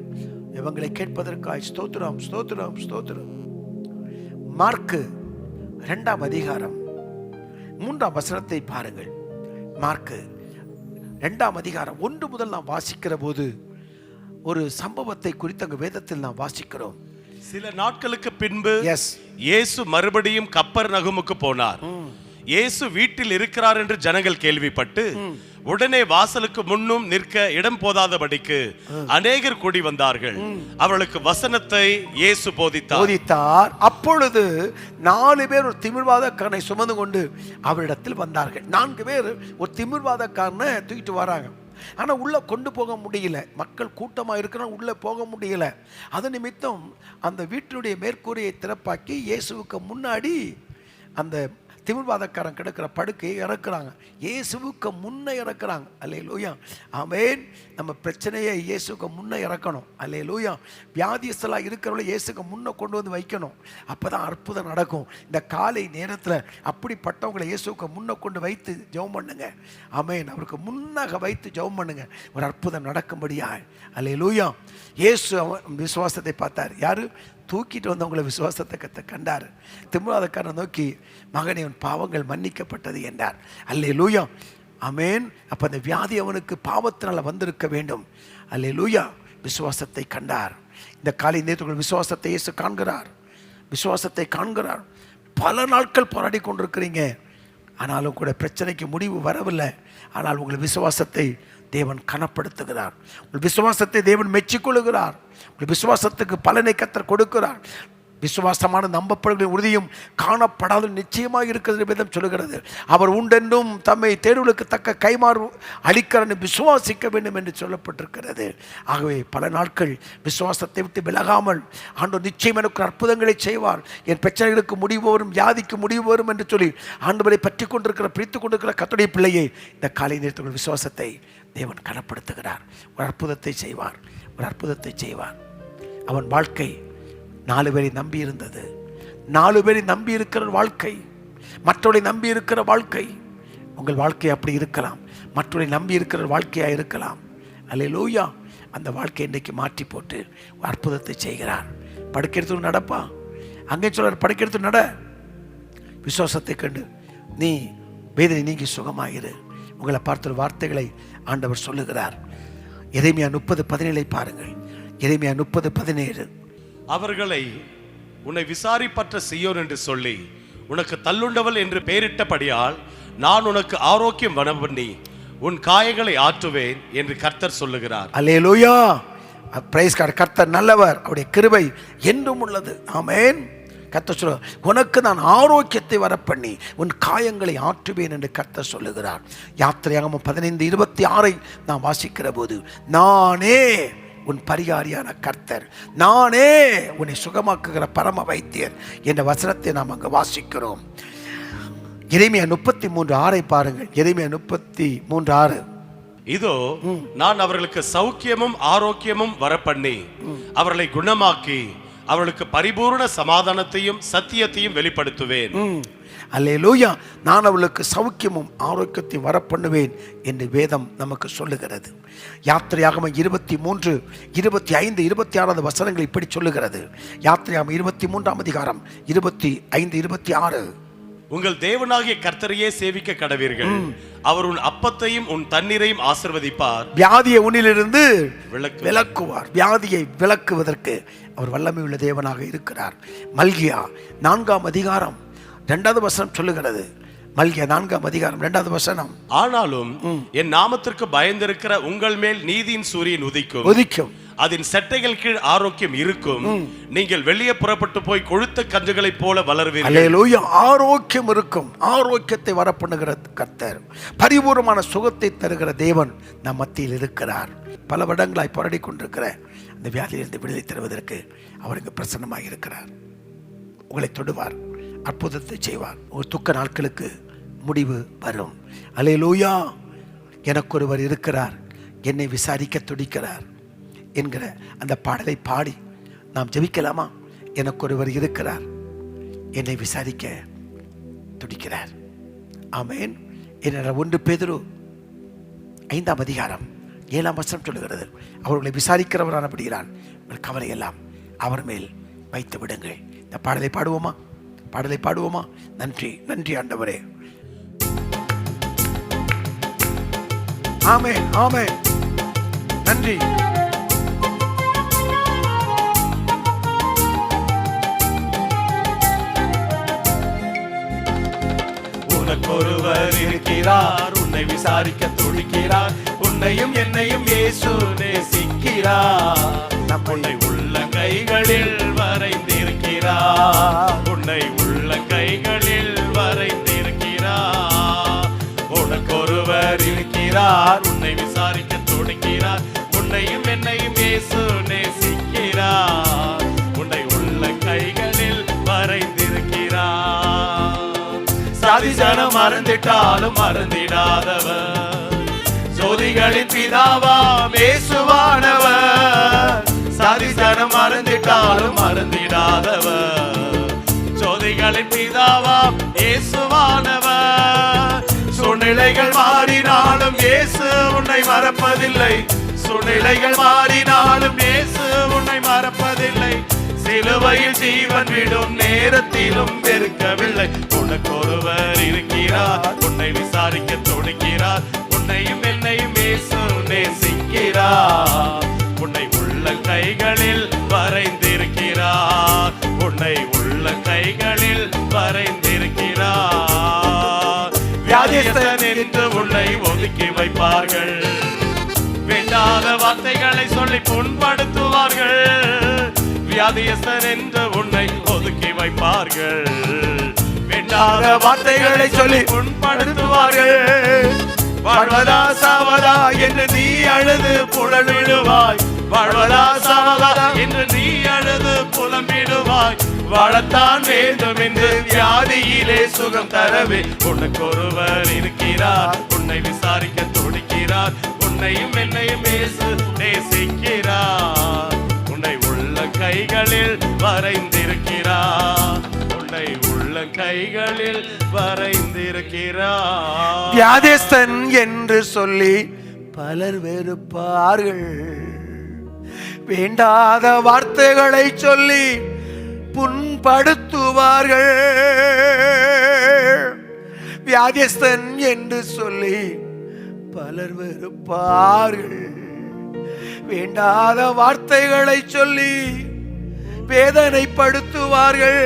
இவங்களை கேட்பதற்காய் ஸ்தோத்திரம், ஸ்தோத்திரம், ஸ்தோத்திரம். மார்க்கு 2ஆம் அதிகாரம் 3ஆம் வசனத்தை பாருங்கள். மார்க்கு 2ஆம் அதிகாரம் 1 முதல் நாம் வாசிக்கிற போது ஒரு சம்பவத்தை குறித்து அங்கு வேதத்தில் நாம் வாசிக்கிறோம். சில நாட்களுக்கு பின்பு இயேசு மறுபடியும் கப்பர்நகமுக்கு போனார். இயேசு வீட்டில் இருக்கிறார் என்று ஜனங்கள் கேள்விப்பட்டு உடனே வாசலுக்கு முன்னும் நிற்க இடம் போதாதபடிக்கு அநேகர் கூடி வந்தார்கள். அவர்களுக்கு வசனத்தை இயேசு போதித்தார். அப்பொழுது 4 பேர் ஒரு திமிர்வாதக்காரனை சுமந்து கொண்டு அவரிடத்தில் வந்தார்கள். 4 பேர் ஒரு திமிர்வாதக்காரனை தூக்கிட்டு வராங்க. ஆனால் உள்ளே கொண்டு போக முடியல. மக்கள் கூட்டமாக இருக்கிறாங்க, உள்ளே போக முடியல. அது நிமித்தம் அந்த வீட்டினுடைய மேற்கூரையை திறப்பாக்கி இயேசுவுக்கு முன்னாடி அந்த திமிர்வாதக்காரன் கிடக்கிற படுக்கையை இறக்குறாங்க. இயேசுவுக்கு முன்னே இறக்குறாங்க. அல்லேலூயா, ஆமென். நம்ம பிரச்சனையை இயேசுக்கு முன்னே இறக்கணும். அல்லேலூயா. வியாதிஸ்தலாக இருக்கிறவளை இயேசுக்கு முன்னே கொண்டு வந்து வைக்கணும். அப்போ தான் அற்புதம் நடக்கும். இந்த காலை நேரத்தில் அப்படிப்பட்டவங்களை இயேசுக்கு முன்னே கொண்டு வைத்து ஜெபம் பண்ணுங்க. ஆமென். அவருக்கு முன்னாக வைத்து ஜெபம் பண்ணுங்க. ஒரு அற்புதம் நடக்கும்படியா. அல்லேலூயா. இயேசு விசுவாசத்தை பார்த்தார். யாரு? தூக்கிட்டு வந்தவங்களை விசுவாசத்தை கண்டார். திமிர்வாதக்காரன் நோக்கி, மகனே, உன் பாவங்கள் மன்னிக்கப்பட்டது என்றார். அல்லேலூயா, ஆமென். அப்போ அந்த வியாதி அவனுக்கு பாவத்தினால் வந்திருக்க வேண்டும். அல்லேலூயா. விசுவாசத்தை கண்டார். இந்த காலை நேரத்துக்குள் விசுவாசத்தை இயேசு காண்கிறார். விசுவாசத்தை காண்கிறார். பல நாட்கள் போராடி கொண்டிருக்கிறீங்க, ஆனாலும் கூட பிரச்சனைக்கு முடிவு வரவில்லை. ஆனால் உங்கள் விசுவாசத்தை தேவன் கனப்படுத்துகிறார். உங்கள் விசுவாசத்தை தேவன் மெச்சிக்கொள்ளுகிறார். உங்கள் விசுவாசத்துக்கு பலனை கர்த்தர் கொடுக்கிறார். விசுவாசமான நம்பப்படுகிற உறுதியும் காணப்படாத நிச்சயமாக இருக்கிறது வேதம் சொல்லுகிறது. அவர் உண்டென்றும் தம்மை தேடுவதற்கு தக்க கைமாறு அளிக்கிறார் விசுவாசிக்க வேண்டும் என்று சொல்லப்பட்டிருக்கிறது. ஆகவே பல நாட்கள் விசுவாசத்தை விட்டு விலகாமல் ஆண்டவர் நிச்சயம் எனக்கு அற்புதங்களை செய்வார், என் பிரச்சனைகளுக்கு முடிவு வரும், வியாதிக்கு முடிவு வரும் என்று சொல்லி ஆண்டவரை பற்றி கொண்டிருக்கிற, பிரித்து கொண்டிருக்கிற கர்த்தருடைய பிள்ளையை இந்த காலை நேரத்தில் விசுவாசத்தை தேவன் கனப்படுத்துகிறார். ஒரு அற்புதத்தை செய்வார், ஒரு அற்புதத்தை செய்வார். அவன் வாழ்க்கை 4 பேரை நம்பி இருந்தது. 4 பேரை நம்பி இருக்கிற வாழ்க்கை, மற்றவரை நம்பி இருக்கிற வாழ்க்கை. உங்கள் வாழ்க்கை அப்படி இருக்கலாம், மற்றவரை நம்பி இருக்கிற வாழ்க்கையாக இருக்கலாம். அல்லேலூயா. அந்த வாழ்க்கையை இன்றைக்கு மாற்றி போட்டு அற்புதத்தை செய்கிறார். படுக்கெடுத்து நடப்பா, அங்கே சொல்றார், படுக்கெடுத்து நட. விசுவாசத்தை கண்டு நீ வேதனை நீங்கி சுகமாயிரு. உங்களை பார்த்த வார்த்தைகளை ஆண்டவர் சொல்லுகிறார். எரேமியா 30:17 பாருங்கள். எரேமியா 30:17. அவர்களை உன்னை விசாரிப்பற்ற சீயோன் என்று சொல்லி உனக்கு தள்ளுண்டவள் என்று பெயரிட்டபடியால் நான் உனக்கு ஆரோக்கியம் வரப்பண்ணி உன் காயங்களை ஆற்றுவேன் என்று கர்த்தர் சொல்லுகிறார். அல்லேலூயா. Praise God. கர்த்தர் நல்லவர், அவருடைய கிருபை என்றும் உள்ளது. ஆமென். கர்த்தர் சொல்ல, உனக்கு நான் ஆரோக்கியத்தை வரப்பண்ணி உன் காயங்களை ஆற்றுவேன் என்று கர்த்தர் சொல்லுகிறார். யாத்திரையாகமம் 15:26 நாம் வாசிக்கிற போது, நானே உன் பரிகாரியான கர்த்தர், நானே உன்னை சுகமாக்குகிற பரம வைத்தியர் என்ற வசனத்தை நாம் அங்கு வாசிக்கிறோம். எரேமியா 33:6 பாருங்கள். எரேமியா 33:6. இதோ நான் அவர்களுக்கு சௌக்கியமும் ஆரோக்கியமும் வரப்பண்ணி அவர்களை குணமாக்கி அவர்களுக்கு பரிபூர்ண சமாதானத்தையும் சத்தியத்தையும் வெளிப்படுத்துவேன். அல்லேலூயா. நான் அவளுக்கு சௌக்கியமும் ஆரோக்கியத்தையும் வரப்பண்ணுவேன் என்று வேதம் நமக்கு சொல்லுகிறது. யாத்திரையாகமம் 23, 25, 26 வசனங்கள் இப்படி சொல்லுகிறது. யாத்திரையாகமம் 23ஆம் அதிகாரம் 25, 26. உங்கள் தேவனாகிய கர்த்தரையே சேவிக்க கடவீர்கள், அவர் உன் அப்பத்தையும் உன் தண்ணீரையும் ஆசீர்வதிப்பார், வியாதியை உன்னிலிருந்து விலக்குவார். வியாதியை விலக்குவதற்கு அவர் வல்லமை உள்ள தேவனாக இருக்கிறார். மல்கியா 4ஆம் அதிகாரம் 2வது வசனம் சொல்லுகிறது. மல்கியா 4ஆம் அதிகாரம் 2வது வசனம். ஆனாலும் என் நாமத்திற்கு பயந்திருக்கிற உங்கள் மேல் நீதியின் சூரியன் உதிக்கும், அதன் செட்டைகள் கீழ் ஆரோக்கியம் இருக்கும், நீங்கள் வெளியே புறப்பட்டு போய் கொழுத்த கன்றுகளைப் போல வளருவீர்கள். அல்லேலூயா. ஆரோக்கியம் இருக்கும். ஆரோக்கியத்தை வரப்பண்ணுகிற கர்த்தர், பரிபூர்ணமான சுகத்தை தருகிற தேவன் நம் மத்தியில் இருக்கிறார். பல வருடங்களாய் போராடி கொண்டிருக்கிற இந்த வியாதியிலிருந்து விடுதலை தருவதற்கு அவருக்கு பிரசன்னமாக இருக்கிறார். உங்களை தொடுவார், அற்புதத்தை செய்வார். ஒரு துக்க நாட்களுக்கு முடிவு வரும். அல்லேலூயா. எனக்கு ஒருவர் இருக்கிறார், என்னை விசாரிக்க துடிக்கிறார் என்கிற அந்த பாடலை பாடி நாம் ஜெபிக்கலாமா? எனக்கு ஒருவர் இருக்கிறார், என்னை விசாரிக்க துடிக்கிறார். ஆமென். என்ற 1 பேதுரு 5ஆம் அதிகாரம் 7ஆம் வசனம் சொல்லுகிறது, அவர்களை விசாரிக்கிறவரானபடியால் உங்கள் கவலை எல்லாம் அவர் மேல் வைத்து விடுங்கள். இந்த பாடலை பாடுவோமா? பாடலை பாடுவோமா? நன்றி, நன்றி ஆண்டவரே. ஆமென், ஆமென். நன்றி. உனக்கொருவர் இருக்கிறார், உன்னை விசாரிக்க துடிக்கிறார். உன்னையும் என்னையும் இயேசு நேசிக்கிறார். உன்னை உள்ள கைகளில் வரைந்திருக்கிறார். உன்னை உள்ள கைகளில் வரைந்திருக்கிறார். உனக்கொருவர் இருக்கிறார், உன்னை விசாரிக்க துடிக்கிறார். உன்னையும் என்னையும் இயேசு நேசிக்கிறார். உன்னை உள்ள கைகளில் வரைந்திருக்கிறார். சாதி ஜனம் மறந்திட்டாலும் மறந்திடாதவர், ஜோதிகளின் பிதாவாம் இயேசுவானவர். சாதி ஜனம் மறந்திட்டாலும் மறந்திடாதவர், ஜோதிகளின் பிதாவாம் இயேசுவானவர். சூழ்நிலைகள் மாறினாலும் இயேசு உன்னை மறப்பதில்லை. சூழ்நிலைகள் மாறினாலும் இயேசு உன்னை மறப்பதில்லை. சிலுவையில் ஜீவன் விடும் நேரத்திலும் வெறுக்கவில்லை. உனக்கொருவர் இருக்கிறார், உன்னை விசாரிக்க துடிக்கிறார். உன்னையும் என்னையும் இயேசு நேசிக்கிறார். உன்னை உள்ள கைகளில் வரைந்திருக்கிறார். உன்னை உள்ள கைகளில் வரைந்திருக்கிறார். வியாதியஸ்தன் என்று உன்னை ஒதுக்கி வைப்பார்கள். வேண்டாத வார்த்தைகளை சொல்லி புண்படுத்துவார்கள். வியாதியஸ்தன் என்று உன்னை ஒதுக்கி வைப்பார்கள். வேண்டாத வார்த்தைகளை சொல்லி புண்படுத்துவார்கள். வாழ்வதா சாவதா என்று நீ அழுது புலம்பிடுவாய். வாழ்வதா சாவதா என்று நீ அழுது புலம்பிடுவாய். வாழத்தான் வேண்டும் என்று வியாதியிலே சுகம் தரவே உனக்கொருவர் இருக்கிறார். உன்னை விசாரிக்க துடிக்கிறார். உன்னையும் என்னையும் இயேசு நேசிக்கிறார். உன்னை உள்ள கைகளில் வரைந்திருக்கிறார். உன்னை உள்ள கைகளில் வரைந்திருக்கிறார். வியாதியஸ்தன் என்று சொல்லி பலர் வெறுப்பார்கள். வேண்டாத வார்த்தைகளை சொல்லி புண்படுத்துவார்கள். வியாதியஸ்தன் என்று சொல்லி பலர் வெறுப்பார்கள். வேண்டாத வார்த்தைகளை சொல்லி வேதனைப்படுத்துவார்கள்.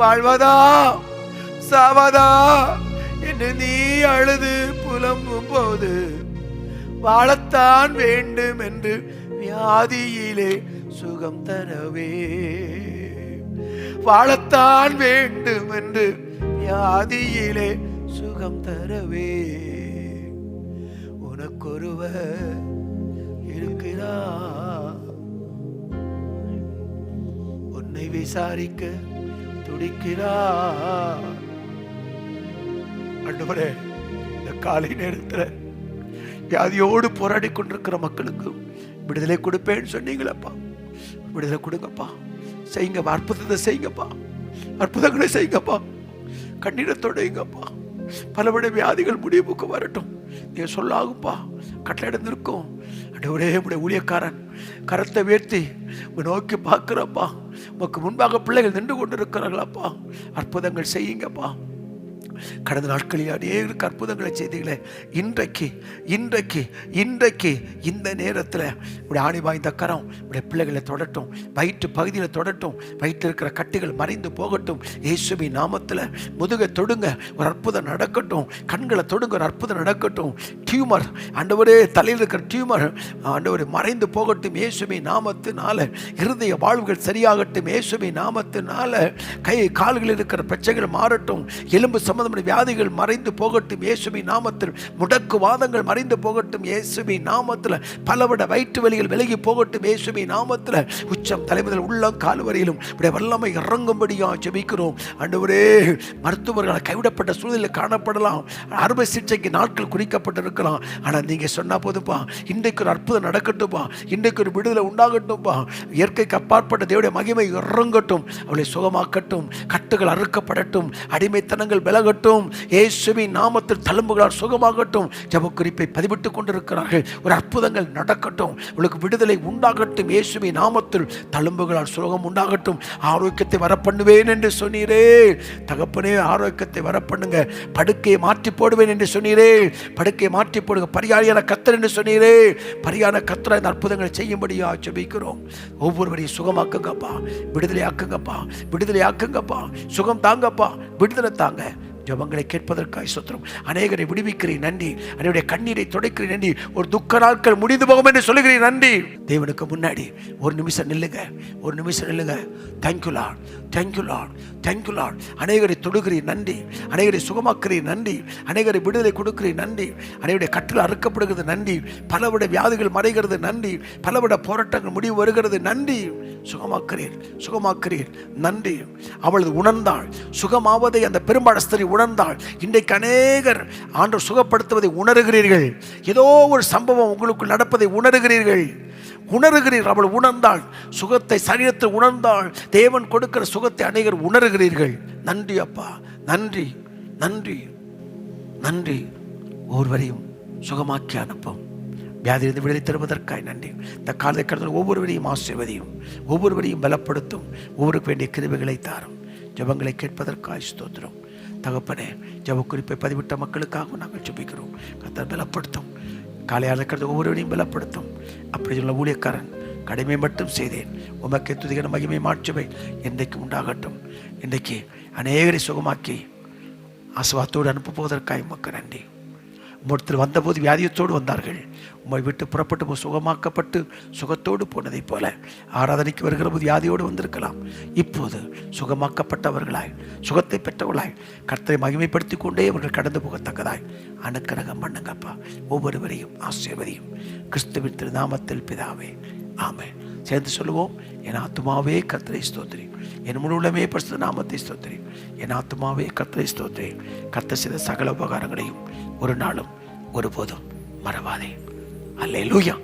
வாழ்வதா சாவதா என்று நீ அழுது புலம்பும் போது வாழத்தான் வேண்டும் என்று வியாதியிலே சுகம் தரவே. வாழத்தான் வேண்டும் என்று வியாதியிலே சுகம் தரவே உனக்கொருவர் இருக்கிறார். உன்னை விசாரிக்க துடிக்கிறார். ஆண்டவரே, இந்த காலை நேரத்தில் வியாதியோடு போராடி கொண்டிருக்கிற மக்களுக்கு விடுதலை கொடுப்பேன்னு சொன்னீங்களப்பா. விடுதலை கொடுங்கப்பா. செய்யுங்க, அற்புதத்தை செய்யுங்கப்பா. அற்புதங்களை செய்யுங்கப்பா. கண்ணீரை தொடையுங்கப்பா. பலபடி வியாதிகள் முடிவுக்கு வரட்டும். நீ சொல்லாகுப்பா. கட்டளை நிற்கும். ஆண்டவரே, உடைய ஊழியக்காரன் கரத்தை உயர்த்தி நோக்கி பார்க்கிறப்பா. உனக்கு முன்பாக பிள்ளைகள் நின்று கொண்டிருக்கிறார்களப்பா. அற்புதங்கள் செய்யுங்கப்பா. கடந்த நாட்களில் அநேகருக்கு அற்புதங்களை செய்தீங்களே. இன்றைக்கு இன்றைக்கு இன்றைக்கு இந்த நேரத்தில் உடைய ஆணி வாய்ந்த கரம் உடைய பிள்ளைகளை தொடட்டும். வயிற்று பகுதியில் தொடட்டும். வயிற்றில் இருக்கிற கட்டிகள் மறைந்து போகட்டும். இயேசுவின் நாமத்தில் முதுகை தொடுங்க, ஒரு அற்புதம் நடக்கட்டும். கண்களை தொடுங்க, ஒரு அற்புதம் நடக்கட்டும். டியூமர் ஆண்டவரே, தலையில் இருக்கிற டியூமர் ஆண்டவரே மறைந்து போகட்டும். இயேசுவின் நாமத்தினால இருதய வாழ்வுகள் சரியாகட்டும். இயேசுவின் நாமத்தினால கை கால்களில் இருக்கிற பிரச்சனைகள் மாறட்டும். எலும்பு சம்பந்தம் நம்முடைய வியாதிகள் மறைந்து போகட்டும் இயேசுவின் நாமத்தில். முடக்குவாதங்கள் மறைந்து போகட்டும் இயேசுவின் நாமத்தில். பலவிட வயிற்று வலிகள் விலகி போகட்டும் இயேசுவின் நாமத்தில். உச்சம் தலைமுதல் உள்ளம் கால் வரையிலும் உடைய வல்லமை இறங்கும்படியா ஜெபிக்கிறோம். ஆண்டவரே, மருத்துவர்கள் கைவிடப்பட்ட சூழ்நிலையில் காணப்படலாம், அறுவை சிகிச்சைக்கு நாட்கள் குறிக்கப்பட்டிருக்கலாம். ஆனால் நீங்க சொன்னா போதுப்பா, இன்றைக்கு ஒரு அற்புதம் நடக்கட்டும்பா, இன்றைக்கு ஒரு விடுதலை உண்டாகட்டும்பா. இயற்கைக்கு அப்பாற்பட்ட தேவனுடைய மகிமை இறங்கட்டும், அவளை சுகமாக்கட்டும், கட்டுகள் அறுக்கப்படட்டும், அடிமைத்தனங்கள் விலகட்டும் இயேசுவின் நாமத்தில். தழும்புகளால் சுகமாகட்டும். ஜெபக்குறிப்பை பதிவிட்டுக் கொண்டிருக்கிறார்கள். ஒரு அற்புதங்கள் நடக்கட்டும், உங்களுக்கு விடுதலை உண்டாகட்டும் இயேசுவின் நாமத்தில். தழும்புகளால் சுகம் உண்டாகட்டும். ஆரோக்கியத்தை வரப்பண்ணுவேன் என்று சொன்னீரே தகப்பனே, ஆரோக்கியத்தை வரப்பண்ணுங்க. படுக்கையை மாற்றி போடுவேன் என்று சொன்னீரே, படுக்கையை மாற்றி போடுங்க. பரிகாரியான கர்த்தர் என்று சொன்னீரே, பரிகான கர்த்தர் இந்த அற்புதங்களை செய்யும்படியா ஜெபிக்கிறோம். ஒவ்வொருவரையும் சுகமாக்குங்கப்பா, விடுதலை ஆக்குங்கப்பா, விடுதலை ஆக்குங்கப்பா, சுகம் தாங்கப்பா, விடுதலை தாங்க. ஜெபங்களை கேட்பதற்காக ஸ்தோத்திரம். அநேகரை விடுவிக்கிறேன் நன்றி. அனைவருடைய கண்ணீரை துடைக்கிறேன் நன்றி. ஒரு துக்க நாட்கள் முடிந்து போகும் என்று சொல்லுகிறேன் நன்றி. தேவனுக்கு முன்னாடி ஒரு நிமிஷம் நில்லுங்க, ஒரு நிமிஷம் நில்லுங்க. Thank you Lord, thank you Lord, thank you Lord. அநேகரை தொடுகிறேன் நன்றி, அநேகரை சுகமாக்குறேன் நன்றி, அநேகரை விடுதலை கொடுக்கிறேன் நன்றி, அநேகருடைய கட்டில் அறுக்கப்படுகிறது நன்றி, பலவிட வியாதிகள் மறைகிறது நன்றி, பலவிட போராட்டங்கள் முடிவு வருகிறது நன்றி. சுகமாக்கிறீர், சுகமாக்கிறீர் நன்றி. அவளது உணர்ந்தாள், சுகமாவதை அந்த பெரும்பாடஸ்தரி உணர்ந்தாள். இன்றைக்கு அநேகர் ஆண்டவர் சுகப்படுத்துவதை உணர்கிறீர்கள். ஏதோ ஒரு சம்பவம் உங்களுக்கு நடப்பதை உணர்கிறீர்கள், உணர்கிறீர்கள். அவள் உணர்ந்தாள், சுகத்தை சரீரத்தில் உணர்ந்தாள். தேவன் கொடுக்கிற சுகத்தை அநேகர் உணர்கிறீர்கள். நன்றி அப்பா, நன்றி, நன்றி, நன்றி. ஒவ்வொருவரையும் சுகமாக்கி அனுப்பும். வியாதியிலிருந்து விடுதலை தருவதற்காக நன்றி. இந்த காலை கடந்த ஒவ்வொருவரையும் ஆசீர்வதியும், ஒவ்வொருவரையும் பலப்படுத்தும், ஒவ்வொருக்கு வேண்டிய கிருபைகளை தாரும். ஜெபங்களை கேட்பதற்காக ஸ்தோத்திரம். தகப்பனே, ஜெப குறிப்பை பதிவிட்ட மக்களுக்காக நாங்கள் ஜெபிக்கிறோம். கர்த்தர் பலப்படுத்தும், காலையால் கடந்த ஒவ்வொருவரையும் பலப்படுத்தும். அப்படி சொல்ல ஊழியக்காரன் கடமை மட்டும் செய்தேன், உமக்கே துதிகர மகிமை மாற்றுவை இன்றைக்கு உண்டாகட்டும். இன்றைக்கு அநேகரை சுகமாக்கி ஆசீர்வாதத்தோடு அனுப்ப போவதற்காக உமக்கு நன்றி. உம்மிடத்தில் வந்தபோது வியாதியத்தோடு வந்தார்கள், உம்மை விட்டு புறப்பட்டு சுகமாக்கப்பட்டு சுகத்தோடு போனதைப் போல ஆராதனைக்கு வருகிற போது வியாதியோடு வந்திருக்கலாம். இப்போது சுகமாக்கப்பட்டவர்களாய், சுகத்தை பெற்றவர்களாய், கர்த்தரை மகிமைப்படுத்தி கொண்டே அவர்கள் கடந்து போகத்தக்கதாய் அனுக்கிரகம் பண்ணுங்கப்பா. ஒவ்வொருவரையும் ஆசீர்வதியும். கிறிஸ்துவின் திருநாமத்தில் பிதாவே, ஆமென். சேர்ந்து சொல்லுவோம். என் ஆத்துமாவே கர்த்தரை ஸ்தோத்திரி, என் முழுமே பரிசுத்த நாமத்தை ஸ்தோத்திரி. என் ஆத்துமாவே கர்த்தரை ஸ்தோத்திரி. கர்த்தர் செய்த சகல உபகாரங்களையும் ஒரு நாளும் ஒருபோதும் மறவாதே. அல்லேலூயா.